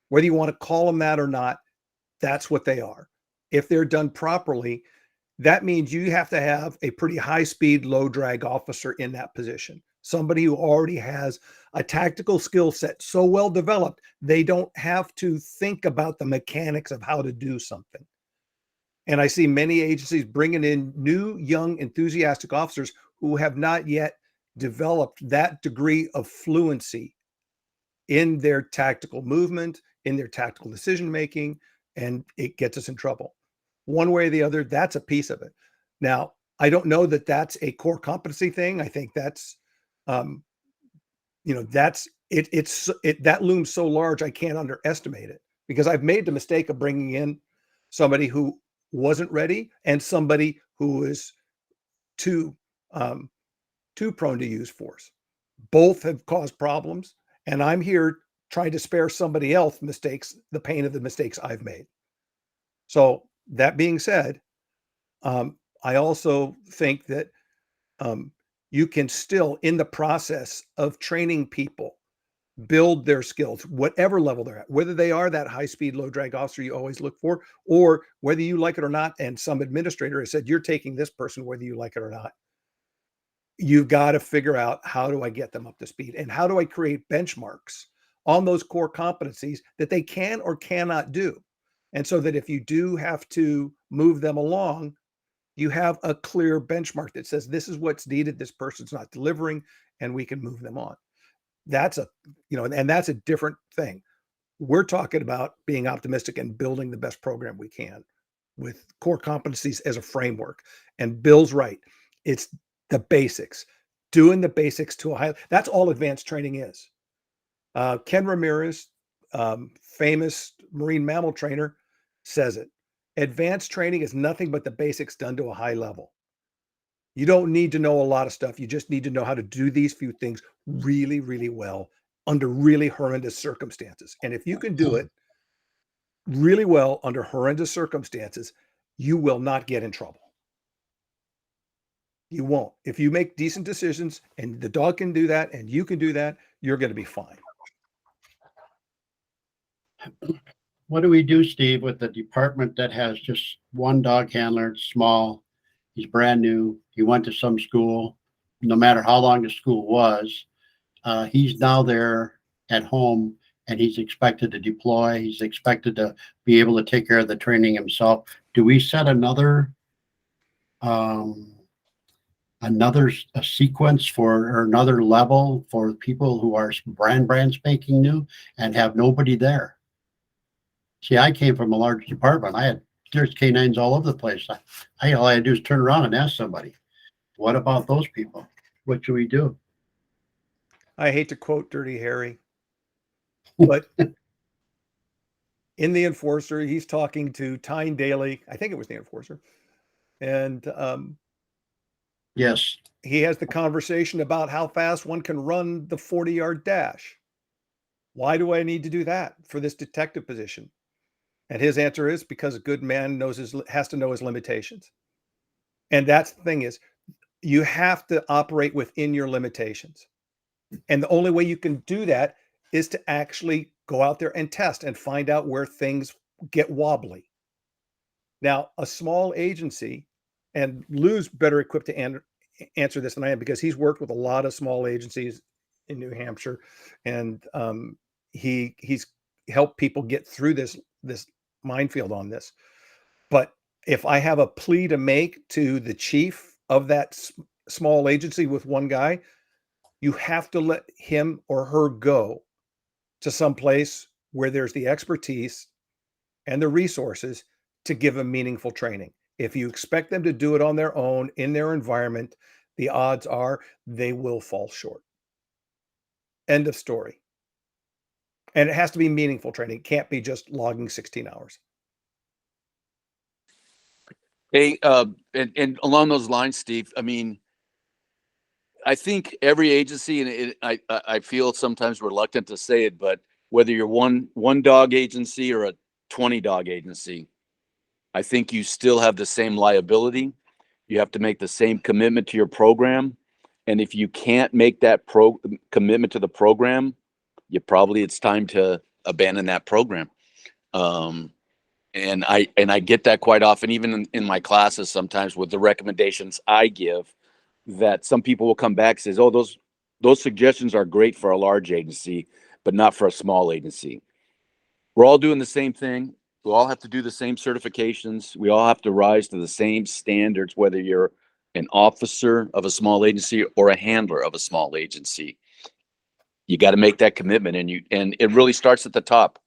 Speaker 1: Whether you want to call them that or not, that's what they are. If they're done properly, that means you have to have a pretty high speed, low drag officer in that position. Somebody who already has a tactical skill set so well developed, they don't have to think about the mechanics of how to do something. And I see many agencies bringing in new, young, enthusiastic officers who have not yet developed that degree of fluency in their tactical movement, in their tactical decision making, and it gets us in trouble. One way or the other, that's a piece of it. Now, I don't know that that's a core competency thing. I think that's, that's it. That looms so large, I can't underestimate it, because I've made the mistake of bringing in somebody who wasn't ready and somebody who is too prone to use force. Both have caused problems, and I'm here trying to spare somebody else the pain of the mistakes I've made. So that being said, I also think that you can still, in the process of training people, build their skills, whatever level they're at, whether they are that high speed, low drag officer you always look for, or whether you like it or not. And some administrator has said, you're taking this person, whether you like it or not. You've got to figure out, how do I get them up to speed, and how do I create benchmarks on those core competencies that they can or cannot do. And so that if you do have to move them along, you have a clear benchmark that says, this is what's needed, this person's not delivering, and we can move them on. That's and that's a different thing. We're talking about being optimistic and building the best program we can with core competencies as a framework. And Bill's right. It's the basics, doing the basics to a high. That's all advanced training is. Ken Ramirez, famous marine mammal trainer, says it. Advanced training is nothing but the basics done to a high level. You don't need to know a lot of stuff. You just need to know how to do these few things really, really well under really horrendous circumstances. And if you can do it really well under horrendous circumstances, you will not get in trouble. You won't. If you make decent decisions and the dog can do that and you can do that, you're going to be fine.
Speaker 2: What do we do, Steve, with the department that has just one dog handler? It's small. He's brand new. He went to some school. No matter how long the school was, he's now there at home, and he's expected to deploy. He's expected to be able to take care of the training himself. Do we set another a sequence or another level for people who are brand spanking new and have nobody there? See, I came from a large department. There's canines all over the place. All I had to do is turn around and ask somebody, what about those people? What should we do?
Speaker 1: I hate to quote Dirty Harry, but in The Enforcer, he's talking to Tyne Daly. I think it was The Enforcer. And
Speaker 2: Yes.
Speaker 1: He has the conversation about how fast one can run the 40-yard dash. Why do I need to do that for this detective position? And his answer is because a good man has to know his limitations. And that's the thing is, you have to operate within your limitations. And the only way you can do that is to actually go out there and test and find out where things get wobbly. Now, a small agency, and Lou's better equipped to answer this than I am because he's worked with a lot of small agencies in New Hampshire, and he's helped people get through this minefield on this. But if I have a plea to make to the chief of that small agency with one guy, you have to let him or her go to some place where there's the expertise and the resources to give them meaningful training. If you expect them to do it on their own in their environment, the odds are they will fall short. End of story. And it has to be meaningful training. It can't be just logging 16 hours.
Speaker 5: Hey, and along those lines, Steve, I mean, I think every agency, and I feel sometimes reluctant to say it, but whether you're one dog agency or a 20 dog agency, I think you still have the same liability. You have to make the same commitment to your program. And if you can't make that commitment to the program, it's time to abandon that program. And I get that quite often, even in my classes, sometimes with the recommendations I give, that some people will come back and says, oh, those suggestions are great for a large agency, but not for a small agency. We're all doing the same thing. We all have to do the same certifications. We all have to rise to the same standards, whether you're an officer of a small agency or a handler of a small agency. You got to make that commitment, and it really starts at the top.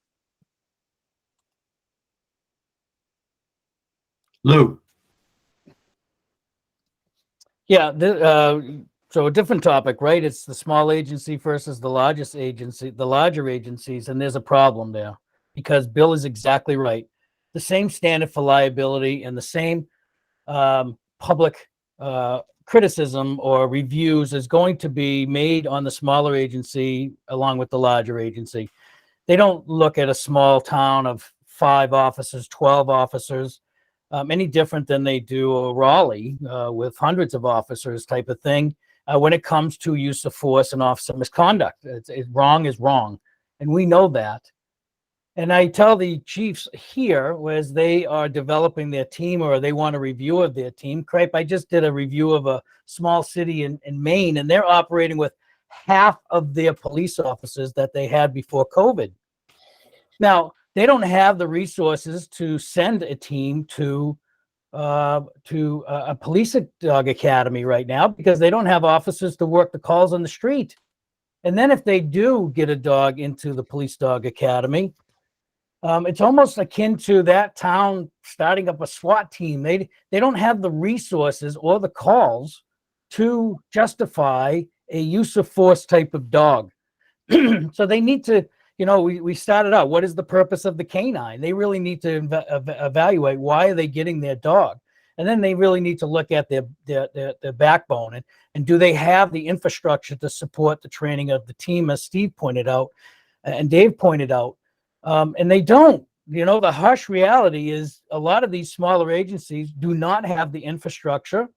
Speaker 2: Lou.
Speaker 3: Yeah. So a different topic, right? It's the small agency versus the largest agency, the larger agencies, and there's a problem there because Bill is exactly right. The same standard for liability and the same public criticism or reviews is going to be made on the smaller agency along with the larger agency. They don't look at a small town of 5 officers, 12 officers, any different than they do a Raleigh with hundreds of officers type of thing when it comes to use of force and officer misconduct. It's wrong is wrong. And we know that. And I tell the chiefs here, as they are developing their team or they want a review of their team, Cripe, I just did a review of a small city in Maine, and they're operating with half of their police officers that they had before COVID. Now, they don't have the resources to send a team to a police dog academy right now because they don't have officers to work the calls on the street. And then if they do get a dog into the police dog academy, it's almost akin to that town starting up a SWAT team. They don't have the resources or the calls to justify a use of force type of dog. So they need to, we started out, what is the purpose of the canine? They really need to evaluate why are they getting their dog? And then they really need to look at their backbone and do they have the infrastructure to support the training of the team, as Steve pointed out and Dave pointed out. And they don't. The harsh reality is a lot of these smaller agencies do not have the infrastructure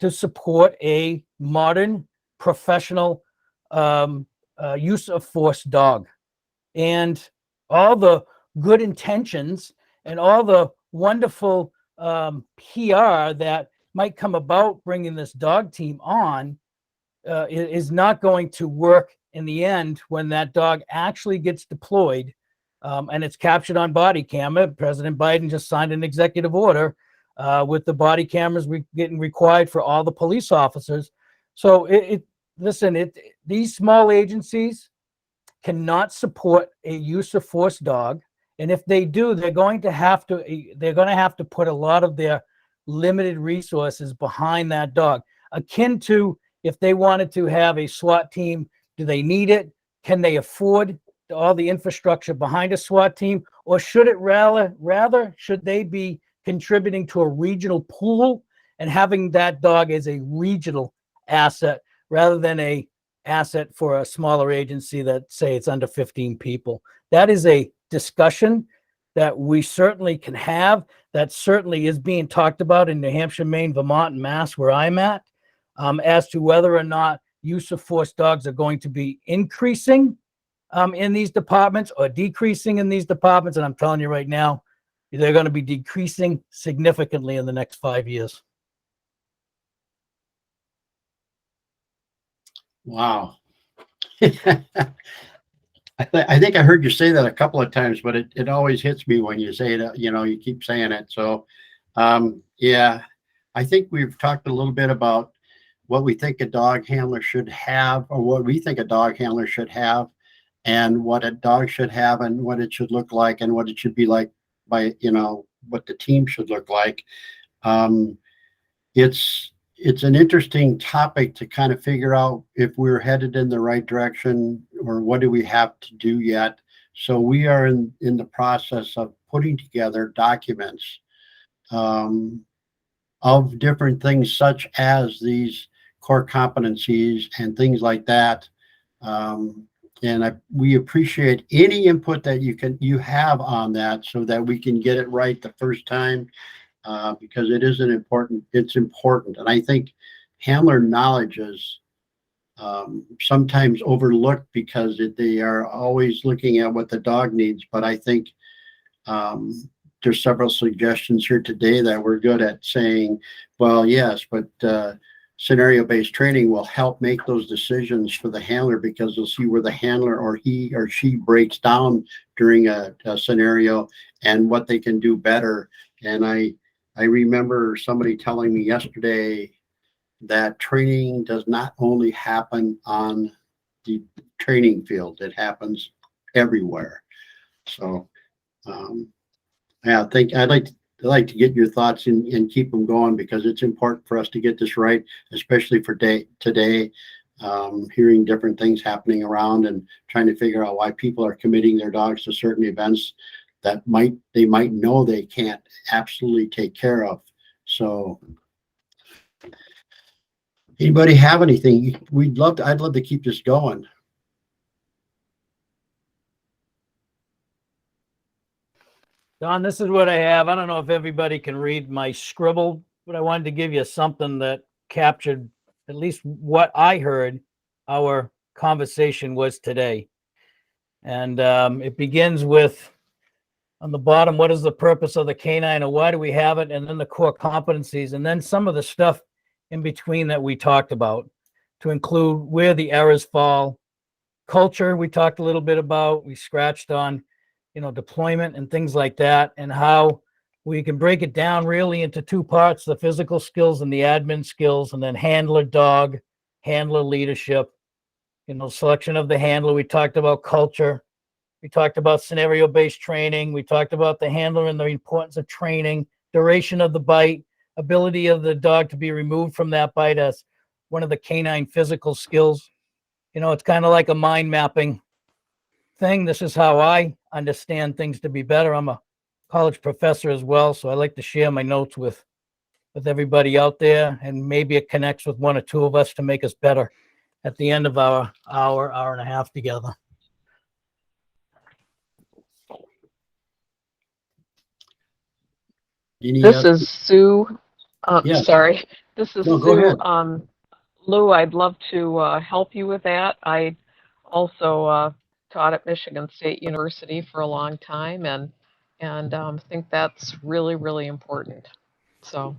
Speaker 3: to support a modern professional use of force dog. And all the good intentions and all the wonderful PR that might come about bringing this dog team on is not going to work in the end when that dog actually gets deployed. And it's captured on body camera. President Biden just signed an executive order with the body cameras getting required for all the police officers. So these small agencies cannot support a use of force dog, and if they do, they're going to have to put a lot of their limited resources behind that dog. Akin to if they wanted to have a SWAT team, do they need it? Can they afford all the infrastructure behind a SWAT team, or should it rather should they be contributing to a regional pool and having that dog as a regional asset rather than a asset for a smaller agency that say it's under 15 people. That is a discussion that we certainly can have. That certainly is being talked about in New Hampshire, Maine, Vermont, and Mass, where I'm at, as to whether or not use of force dogs are going to be increasing in these departments or decreasing in these departments. And I'm telling you right now, they're going to be decreasing significantly in the next 5 years.
Speaker 2: Wow. I think I heard you say that a couple of times, but it always hits me when you say it, you keep saying it. So, yeah, I think we've talked a little bit about what we think a dog handler should have, or what we think a dog handler should have, and what a dog should have, and what it should look like, and what it should be like by, what the team should look like. It's an interesting topic to kind of figure out if we're headed in the right direction or what do we have to do yet. So we are in the process of putting together documents of different things, such as these core competencies and things like that. We appreciate any input that you have on that, so that we can get it right the first time. Because it's important. And I think handler knowledge is sometimes overlooked because they are always looking at what the dog needs. But I think there's several suggestions here today that we're good at saying, well, yes, but scenario-based training will help make those decisions for the handler, because they'll see where the handler or he or she breaks down during a scenario and what they can do better. And I remember somebody telling me yesterday that training does not only happen on the training field, it happens everywhere. So, yeah, I'd like to get your thoughts and keep them going, because it's important for us to get this right, especially for today, hearing different things happening around and trying to figure out why people are committing their dogs to certain events that they might know they can't absolutely take care of. So, anybody have anything? I'd love to keep this going.
Speaker 3: Don, this is what I have. I don't know if everybody can read my scribble, but I wanted to give you something that captured at least what I heard our conversation was today. And it begins with, on the bottom, what is the purpose of the canine, or why do we have it? And then the core competencies, and then some of the stuff in between that we talked about, to include where the errors fall. Culture, we talked a little bit about. We scratched on, deployment and things like that, and how we can break it down really into two parts: the physical skills and the admin skills, and then handler dog, handler leadership, selection of the handler. We talked about culture. We talked about scenario-based training. We talked about the handler and the importance of training, duration of the bite, ability of the dog to be removed from that bite as one of the canine physical skills. It's kind of like a mind mapping thing. This is how I understand things to be better. I'm a college professor as well, so I like to share my notes with everybody out there, and maybe it connects with one or two of us to make us better at the end of our hour and a half together.
Speaker 4: This is Sue.
Speaker 2: Yes.
Speaker 4: Sorry. This is
Speaker 2: No, go
Speaker 4: Sue.
Speaker 2: ahead.
Speaker 4: Lou, I'd love to help you with that. I also taught at Michigan State University for a long time, and think that's really, really important. So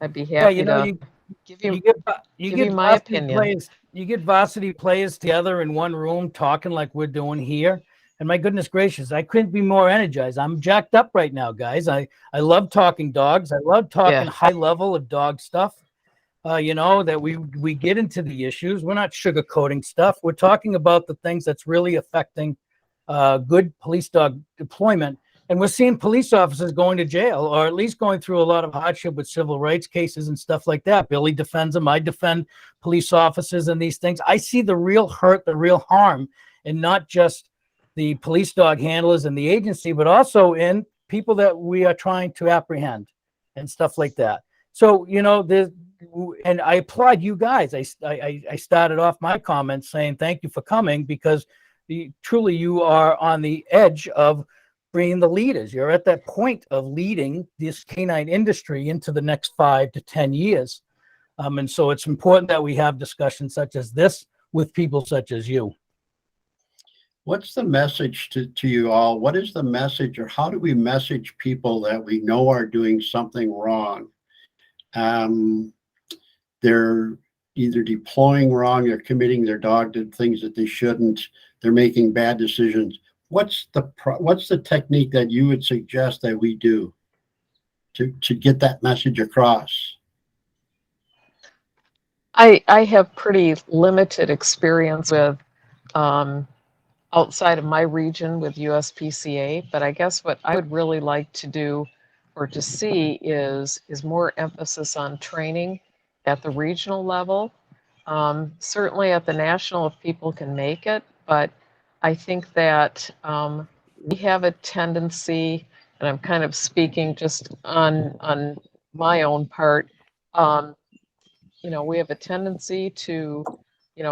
Speaker 4: I'd be happy to give you my opinion.
Speaker 3: You get varsity players together in one room talking like we're doing here. And my goodness gracious, I couldn't be more energized. I'm jacked up right now, guys. I love talking dogs. I love talking high level of dog stuff. That we get into the issues. We're not sugarcoating stuff. We're talking about the things that's really affecting good police dog deployment. And we're seeing police officers going to jail, or at least going through a lot of hardship with civil rights cases and stuff like that. Billy defends them. I defend police officers and these things. I see the real hurt, the real harm, and not just the police dog handlers and the agency, but also in people that we are trying to apprehend and stuff like that. So, there's, and I applaud you guys. I started off my comments saying thank you for coming, because truly you are on the edge of being the leaders. You're at that point of leading this canine industry into the next 5 to 10 years. And so it's important that we have discussions such as this with people such as you.
Speaker 2: What's the message to you all? What is the message, or how do we message people that we know are doing something wrong? They're either deploying wrong, they're committing, their dog did things that they shouldn't, they're making bad decisions. What's the technique that you would suggest that we do to get that message across?
Speaker 4: I have pretty limited experience with outside of my region with USPCA, but I guess what I would really like to do or to see is more emphasis on training at the regional level. Certainly at the national, if people can make it, but I think that we have a tendency, and I'm kind of speaking just on my own part, we have a tendency to,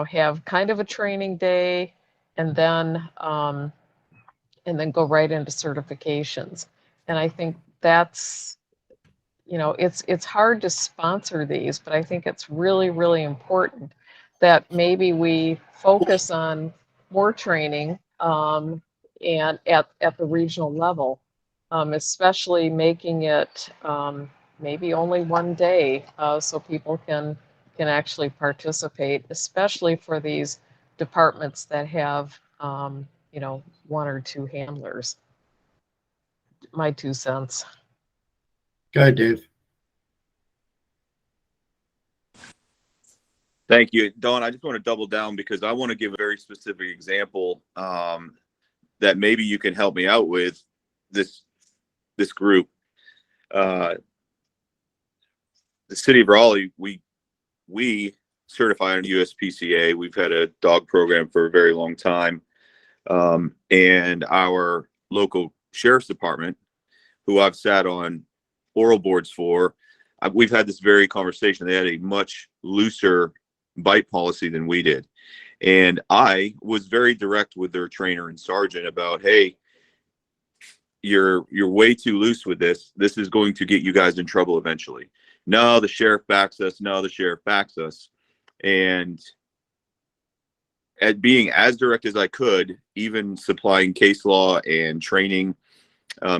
Speaker 4: have kind of a training day and then go right into certifications. And I think that's, it's hard to sponsor these, but I think it's really, really important that maybe we focus on more training and at the regional level, especially making it maybe only one day so people can actually participate, especially for these departments that have, 1 or 2 handlers. My 2 cents.
Speaker 2: Go ahead, Dave.
Speaker 7: Thank you, Dawn. I just want to double down because I want to give a very specific example that maybe you can help me out with this group. The city of Raleigh, we certify on USPCA. We've had a dog program for a very long time, and our local sheriff's department, who I've sat on oral boards for, we've had this very conversation. They had a much looser bite policy than we did. And I was very direct with their trainer and sergeant about, hey, you're way too loose with this. This is going to get you guys in trouble eventually. No, the sheriff backs us. No, the sheriff backs us. And at being as direct as I could, even supplying case law and training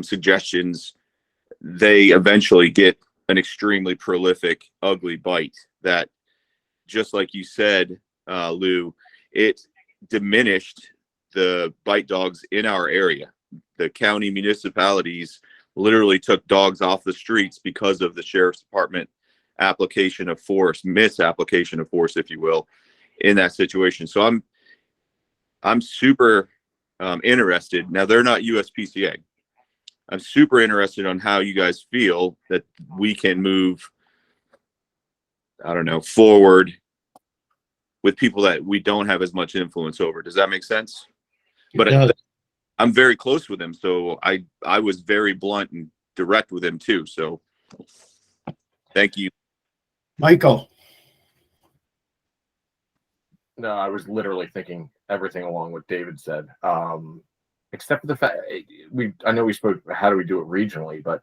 Speaker 7: suggestions, they eventually get an extremely prolific, ugly bite that, just like you said, Lou, it diminished the bite dogs in our area. The county municipalities literally took dogs off the streets because of the sheriff's department application of force, misapplication of force, if you will, in that situation. So I'm super interested. Now, they're not USPCA. I'm super interested on how you guys feel that we can move, I don't know, forward with people that we don't have as much influence over. Does that make sense? But I'm very close with him, so I was very blunt and direct with him too. So thank you.
Speaker 2: Michael.
Speaker 6: No, I was literally thinking everything along what David said, except for the fact I know we spoke, how do we do it regionally, but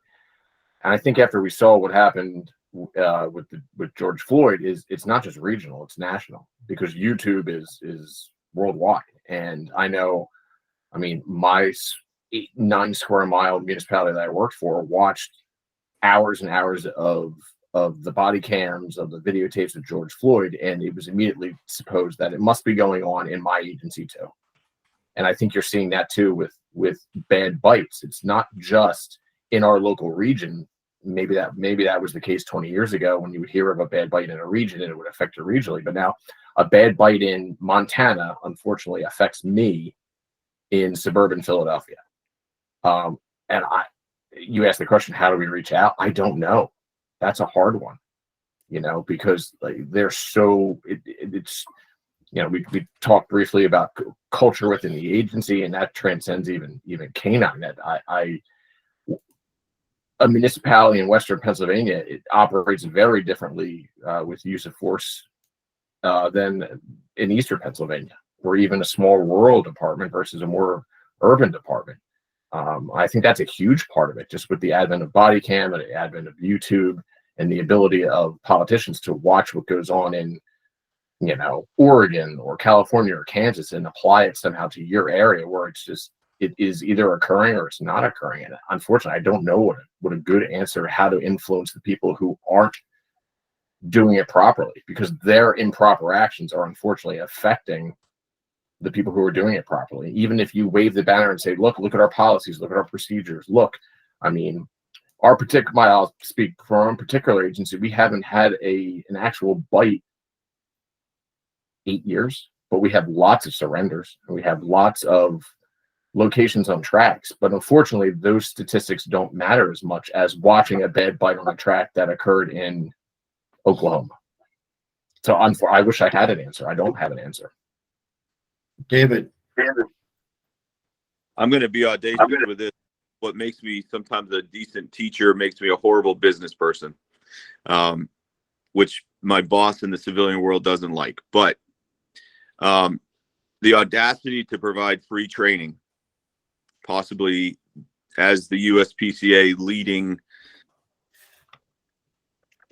Speaker 6: and I think after we saw what happened with George Floyd, it's not just regional, it's national, because YouTube is worldwide. And I know, I mean, my 9 square mile municipality that I worked for watched hours and hours of the body cams, of the videotapes of George Floyd, and it was immediately supposed that it must be going on in my agency too. And I think you're seeing that too with bad bites. It's not just in our local region. Maybe that was the case 20 years ago when you would hear of a bad bite in a region and it would affect you regionally. But now a bad bite in Montana, unfortunately, affects me in suburban Philadelphia. And you asked the question, how do we reach out? I don't know. That's a hard one, because they're so it's, we talked briefly about culture within the agency, and that transcends even canine. That a municipality in Western Pennsylvania, it operates very differently with use of force than in Eastern Pennsylvania, or even a small rural department versus a more urban department. I think that's a huge part of it, just with the advent of body cam and the advent of YouTube and the ability of politicians to watch what goes on in, Oregon or California or Kansas and apply it somehow to your area where it is either occurring or it's not occurring. And unfortunately, I don't know what a good answer, how to influence the people who aren't doing it properly, because their improper actions are unfortunately affecting the people who are doing it properly. Even if you wave the banner and say, look at our policies, look at our procedures, look, I mean, I'll speak for our own particular agency. We haven't had an actual bite 8 years, but we have lots of surrenders and we have lots of locations on tracks. But unfortunately, those statistics don't matter as much as watching a bad bite on a track that occurred in Oklahoma. So I wish I had an answer. I don't have an answer.
Speaker 2: David.
Speaker 7: I'm going to be audacious with this. What makes me sometimes a decent teacher makes me a horrible business person, which my boss in the civilian world doesn't like. But the audacity to provide free training, possibly as the USPCA leading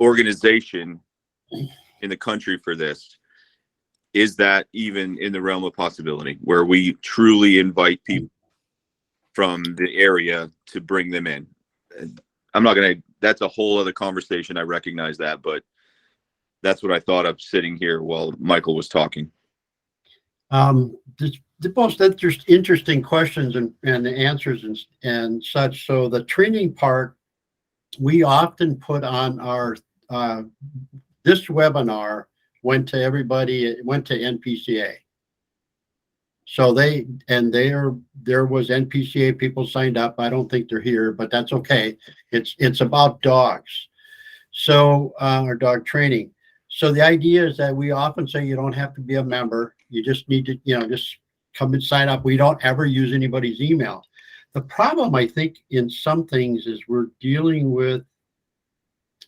Speaker 7: organization in the country for this, is that even in the realm of possibility where we truly invite people from the area to bring them in? And that's a whole other conversation. I recognize that, but that's what I thought of sitting here while Michael was talking.
Speaker 2: The most interesting questions and the answers and such. So the training part, we often put on our, this webinar went to everybody, it went to NPCA. So there was NPCA people signed up. I don't think they're here, but that's okay. It's about dogs. So, or dog training. So the idea is that we often say you don't have to be a member. You just need to, just come and sign up. We don't ever use anybody's email. The problem, I think, in some things is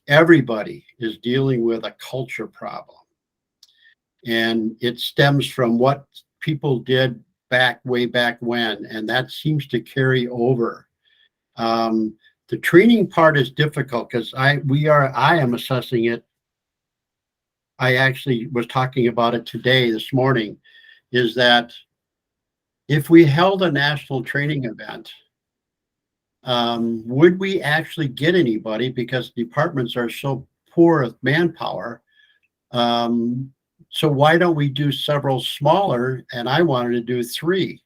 Speaker 2: everybody is dealing with a culture problem. And it stems from what people did way back when, and that seems to carry over. The training part is difficult because I am assessing it. I actually was talking about it this morning, is that if we held a national training event, would we actually get anybody, because departments are so poor with manpower? So why don't we do several smaller? And I wanted to do 3.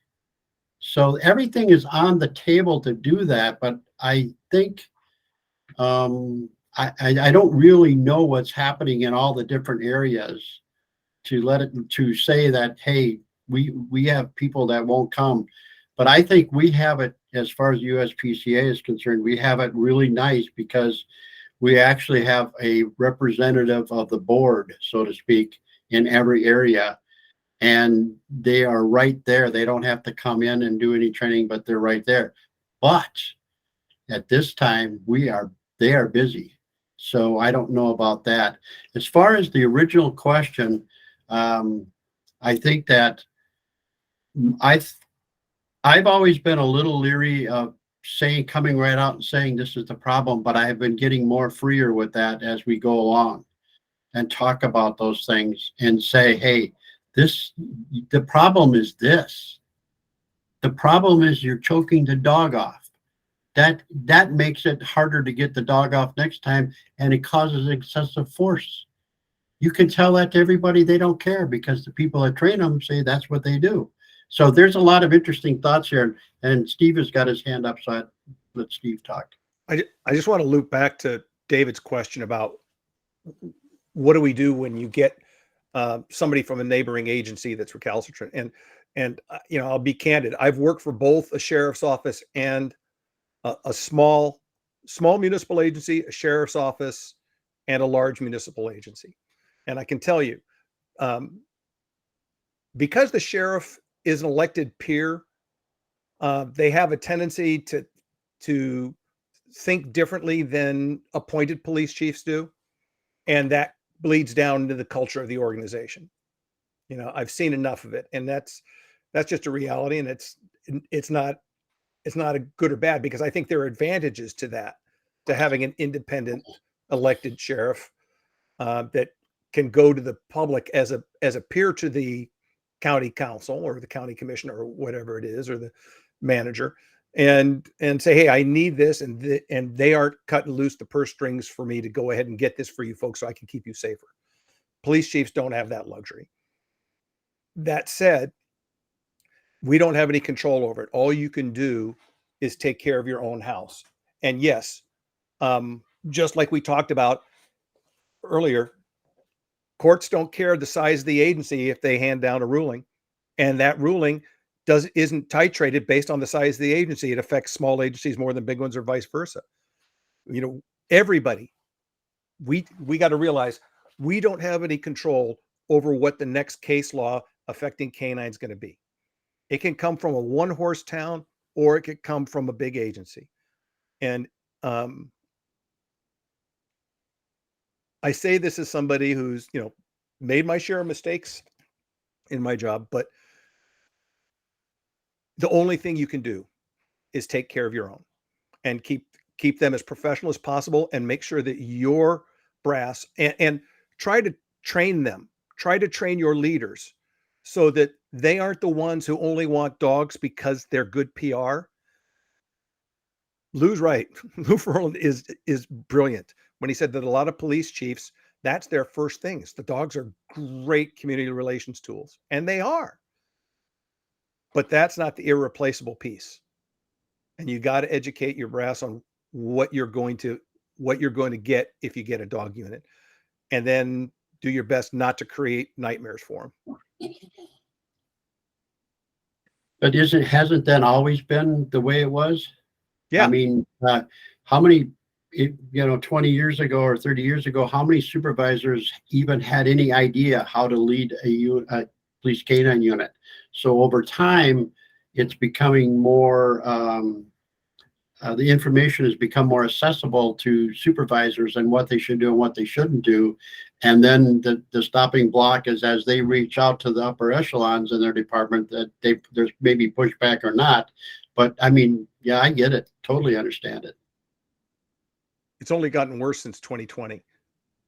Speaker 2: So everything is on the table to do that, but I think I don't really know what's happening in all the different areas to say that, hey, we have people that won't come. But I think we have it, as far as USPCA is concerned, we have it really nice because we actually have a representative of the board, so to speak, in every area. And they are right there. They don't have to come in and do any training, but they're right there. But at this time, they are busy. So I don't know about that. As far as the original question, I think that I've always been a little leery of coming right out and saying this is the problem, but I have been getting more freer with that as we go along and talk about those things and say, hey, the problem is this. The problem is you're choking the dog off. That makes it harder to get the dog off next time, and it causes excessive force. You can tell that to everybody, they don't care, because the people that train them say that's what they do. So there's a lot of interesting thoughts here, and Steve has got his hand up, so I'd let Steve talk.
Speaker 1: I just want to loop back to David's question about what do we do when you get somebody from a neighboring agency that's recalcitrant. And I'll be candid. I've worked for both a sheriff's office and a small municipal agency, a sheriff's office, and a large municipal agency. And I can tell you, because the sheriff is an elected peer, they have a tendency to think differently than appointed police chiefs do. And that bleeds down into the culture of the organization. You know, I've seen enough of it, and that's just a reality. And it's not a good or bad, because I think there are advantages to that, to having an independent elected sheriff that can go to the public as a peer to the county council or the county commissioner or whatever it is, or the manager, and say, hey, I need this, and they aren't cutting loose the purse strings for me to go ahead and get this for you folks so I can keep you safer. Police chiefs don't have that luxury. That said, we don't have any control over it. All you can do is take care of your own house. And yes, just like we talked about earlier, courts don't care the size of the agency if they hand down a ruling, and that ruling isn't titrated based on the size of the agency. It affects small agencies more than big ones, or vice versa. You know, everybody, we got to realize we don't have any control over what the next case law affecting canine is going to be. It can come from a one-horse town, or it could come from a big agency. And I say this as somebody who's, you know, made my share of mistakes in my job, but the only thing you can do is take care of your own, and keep them as professional as possible, and make sure that your brass, and try to train them, try to train your leaders so that they aren't the ones who only want dogs because they're good PR. Lou's right. Lou Ferland is brilliant when he said that a lot of police chiefs, that's their first things. The dogs are great community relations tools, and they are. But that's not the irreplaceable piece. And you got to educate your brass on what you're going to get if you get a dog unit, and then do your best not to create nightmares for them.
Speaker 2: But hasn't that always been the way it was?
Speaker 1: Yeah.
Speaker 2: I mean, how many, 20 years ago or 30 years ago, how many supervisors even had any idea how to lead a police canine unit? So over time, it's becoming more, the information has become more accessible to supervisors and what they should do and what they shouldn't do. And then the stopping block is, as they reach out to the upper echelons in their department, that there's maybe pushback or not. But I mean, yeah, I get it. Totally understand it.
Speaker 1: It's only gotten worse since 2020.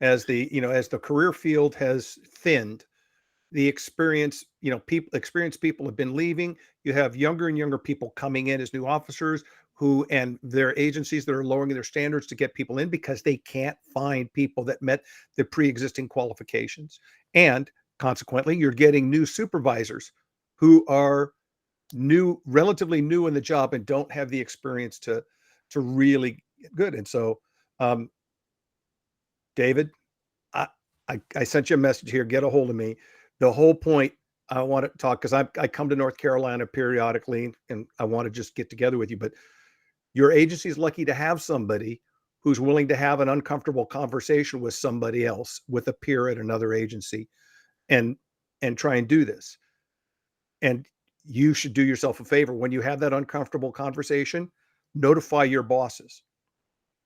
Speaker 1: As the career field has thinned, the experienced people have been leaving. You have younger and younger people coming in as new officers, and their agencies that are lowering their standards to get people in because they can't find people that met the pre-existing qualifications. And consequently, you're getting new supervisors who are relatively new in the job, and don't have the experience to really get good. And so, David, I sent you a message here. Get a hold of me. The whole point, I want to talk, because I come to North Carolina periodically, and I want to just get together with you. But your agency is lucky to have somebody who's willing to have an uncomfortable conversation with somebody else, with a peer at another agency, and try and do this. And you should do yourself a favor. When you have that uncomfortable conversation, notify your bosses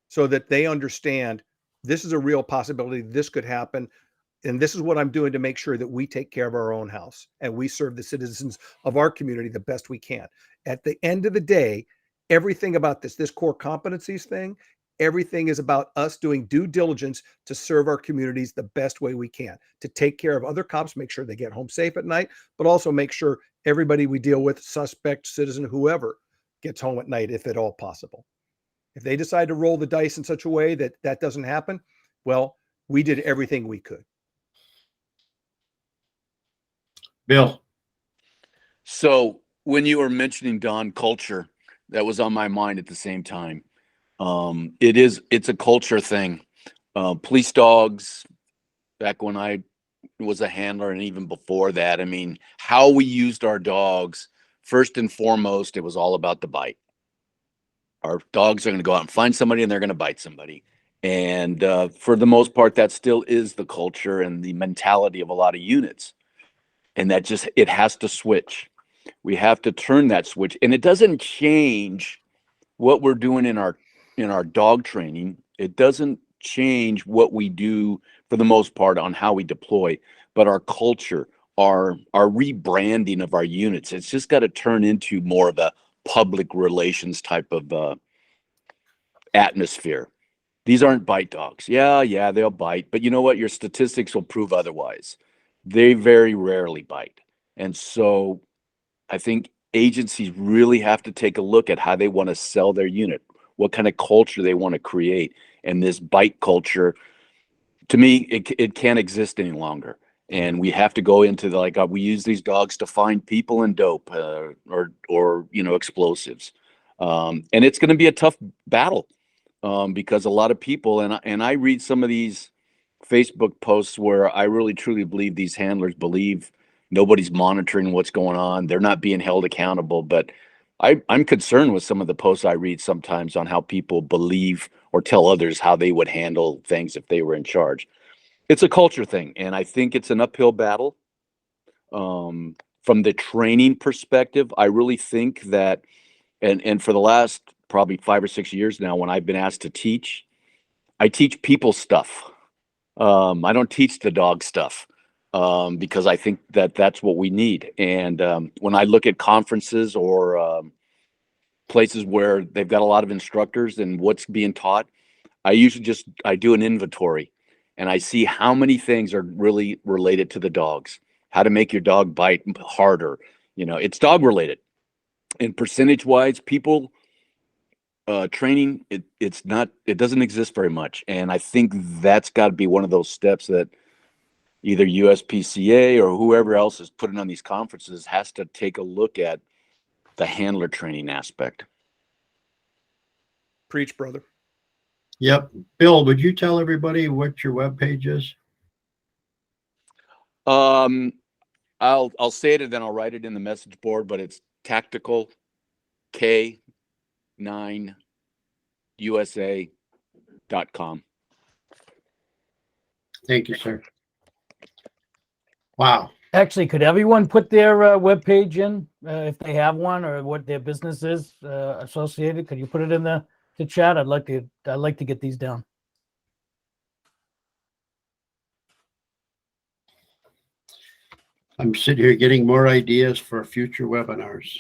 Speaker 1: so that they understand this is a real possibility. This could happen. And this is what I'm doing to make sure that we take care of our own house and we serve the citizens of our community the best we can. At the end of the day, everything about this core competencies thing, everything is about us doing due diligence to serve our communities the best way we can, to take care of other cops, make sure they get home safe at night, but also make sure everybody we deal with, suspect, citizen, whoever, gets home at night, if at all possible. If they decide to roll the dice in such a way that that doesn't happen, well, we did everything we could.
Speaker 2: Bill.
Speaker 5: So when you were mentioning Don culture, that was on my mind at the same time. It's a culture thing. Police dogs, back when I was a handler, and even before that, I mean, how we used our dogs, first and foremost, it was all about the bite. Our dogs are going to go out and find somebody, and they're going to bite somebody. And for the most part, that still is the culture and the mentality of a lot of units. And it has to switch. We have to turn that switch. And it doesn't change what we're doing in our in our dog training, it doesn't change what we do for the most part on how we deploy, but our culture, our rebranding of our units, it's just got to turn into more of a public relations type of atmosphere. These aren't bite dogs. Yeah, they'll bite, but you know what? Your statistics will prove otherwise. They very rarely bite. And so I think agencies really have to take a look at how they want to sell their unit, what kind of culture they want to create. And this bite culture, to me, it can't exist any longer. And we have to go into the, like, we use these dogs to find people and dope, or explosives. And it's going to be a tough battle, because a lot of people, and I read some of these Facebook posts where I really truly believe these handlers believe nobody's monitoring what's going on. They're not being held accountable. But I'm concerned with some of the posts I read sometimes on how people believe or tell others how they would handle things if they were in charge. It's a culture thing, and I think it's an uphill battle. From the training perspective, I really think that, and for the last probably 5 or 6 years now, when I've been asked to teach, I teach people stuff. I don't teach the dog stuff, because I think that that's what we need. And when I look at conferences or places where they've got a lot of instructors and what's being taught, I usually I do an inventory, and I see how many things are really related to the dogs, how to make your dog bite harder. It's dog related, and percentage wise, people training, it doesn't exist very much. And I think that's got to be one of those steps that either USPCA or whoever else is putting on these conferences has to take a look at the handler training aspect.
Speaker 1: Preach, brother.
Speaker 2: Yep. Bill, would you tell everybody what your webpage is?
Speaker 5: I'll say it and then I'll write it in the message board, but it's tactical K9USA.com.
Speaker 2: Thank you, sir. Wow.
Speaker 3: Actually, could everyone put their webpage in if they have one, or what their business is associated? Could you put it in the chat? I'd like to get these down.
Speaker 2: I'm sitting here getting more ideas for future webinars.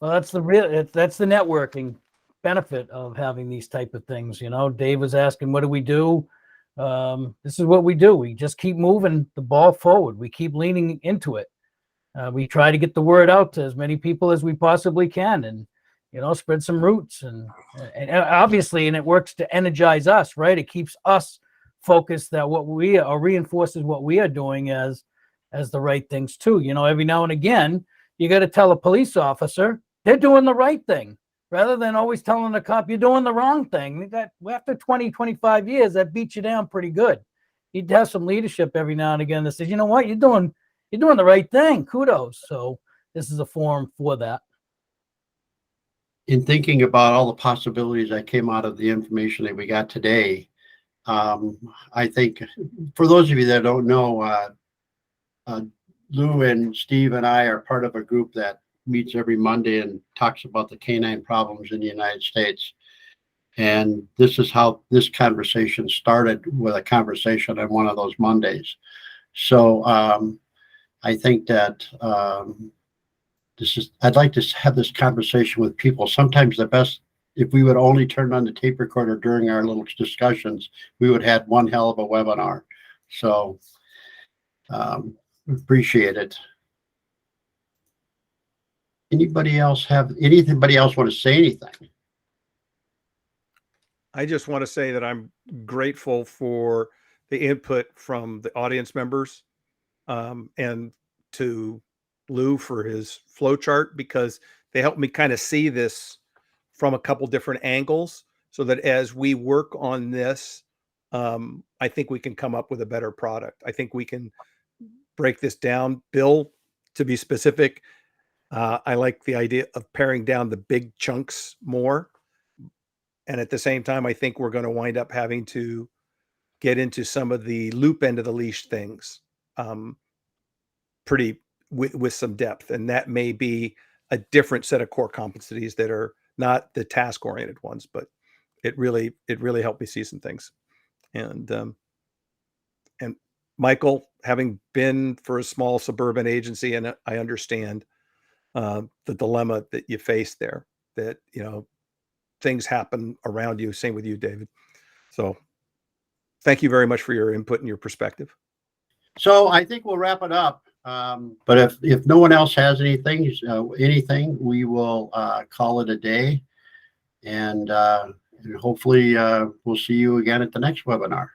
Speaker 3: Well, that's the networking benefit of having these type of things. Dave was asking, what do we do? This is what we do. We just keep moving the ball forward. We keep leaning into it. We try to get the word out to as many people as we possibly can, and spread some roots, and obviously, and it works to energize us, right? It keeps us focused that what we are, reinforces what we are doing as the right things too. Every now and again, you got to tell a police officer they're doing the right thing, rather than always telling the cop you're doing the wrong thing. That after 20, 25 years, that beats you down pretty good. You'd have some leadership every now and again that says, you know what, you're doing the right thing. Kudos. So this is a forum for that.
Speaker 2: In thinking about all the possibilities that came out of the information that we got today, I think for those of you that don't know, Lou and Steve and I are part of a group that meets every Monday and talks about the canine problems in the United States. And this is how this conversation started, with a conversation on one of those Mondays. So I think that I'd like to have this conversation with people. Sometimes the best, if we would only turn on the tape recorder during our little discussions, we would have one hell of a webinar. So appreciate it. Anybody else want to say anything?
Speaker 1: I just want to say that I'm grateful for the input from the audience members, and to Lou for his flow chart, because they helped me kind of see this from a couple different angles, so that as we work on this, I think we can come up with a better product. I think we can break this down. Bill, to be specific, I like the idea of paring down the big chunks more. And at the same time, I think we're going to wind up having to get into some of the loop end of the leash things, with some depth. And that may be a different set of core competencies that are not the task oriented ones, but it really helped me see some things. And Michael, having been for a small suburban agency, and I understand the dilemma that you face there, that, things happen around you. Same with you, David. So thank you very much for your input and your perspective.
Speaker 2: So I think we'll wrap it up. But if no one else has anything, we will call it a day. And hopefully we'll see you again at the next webinar.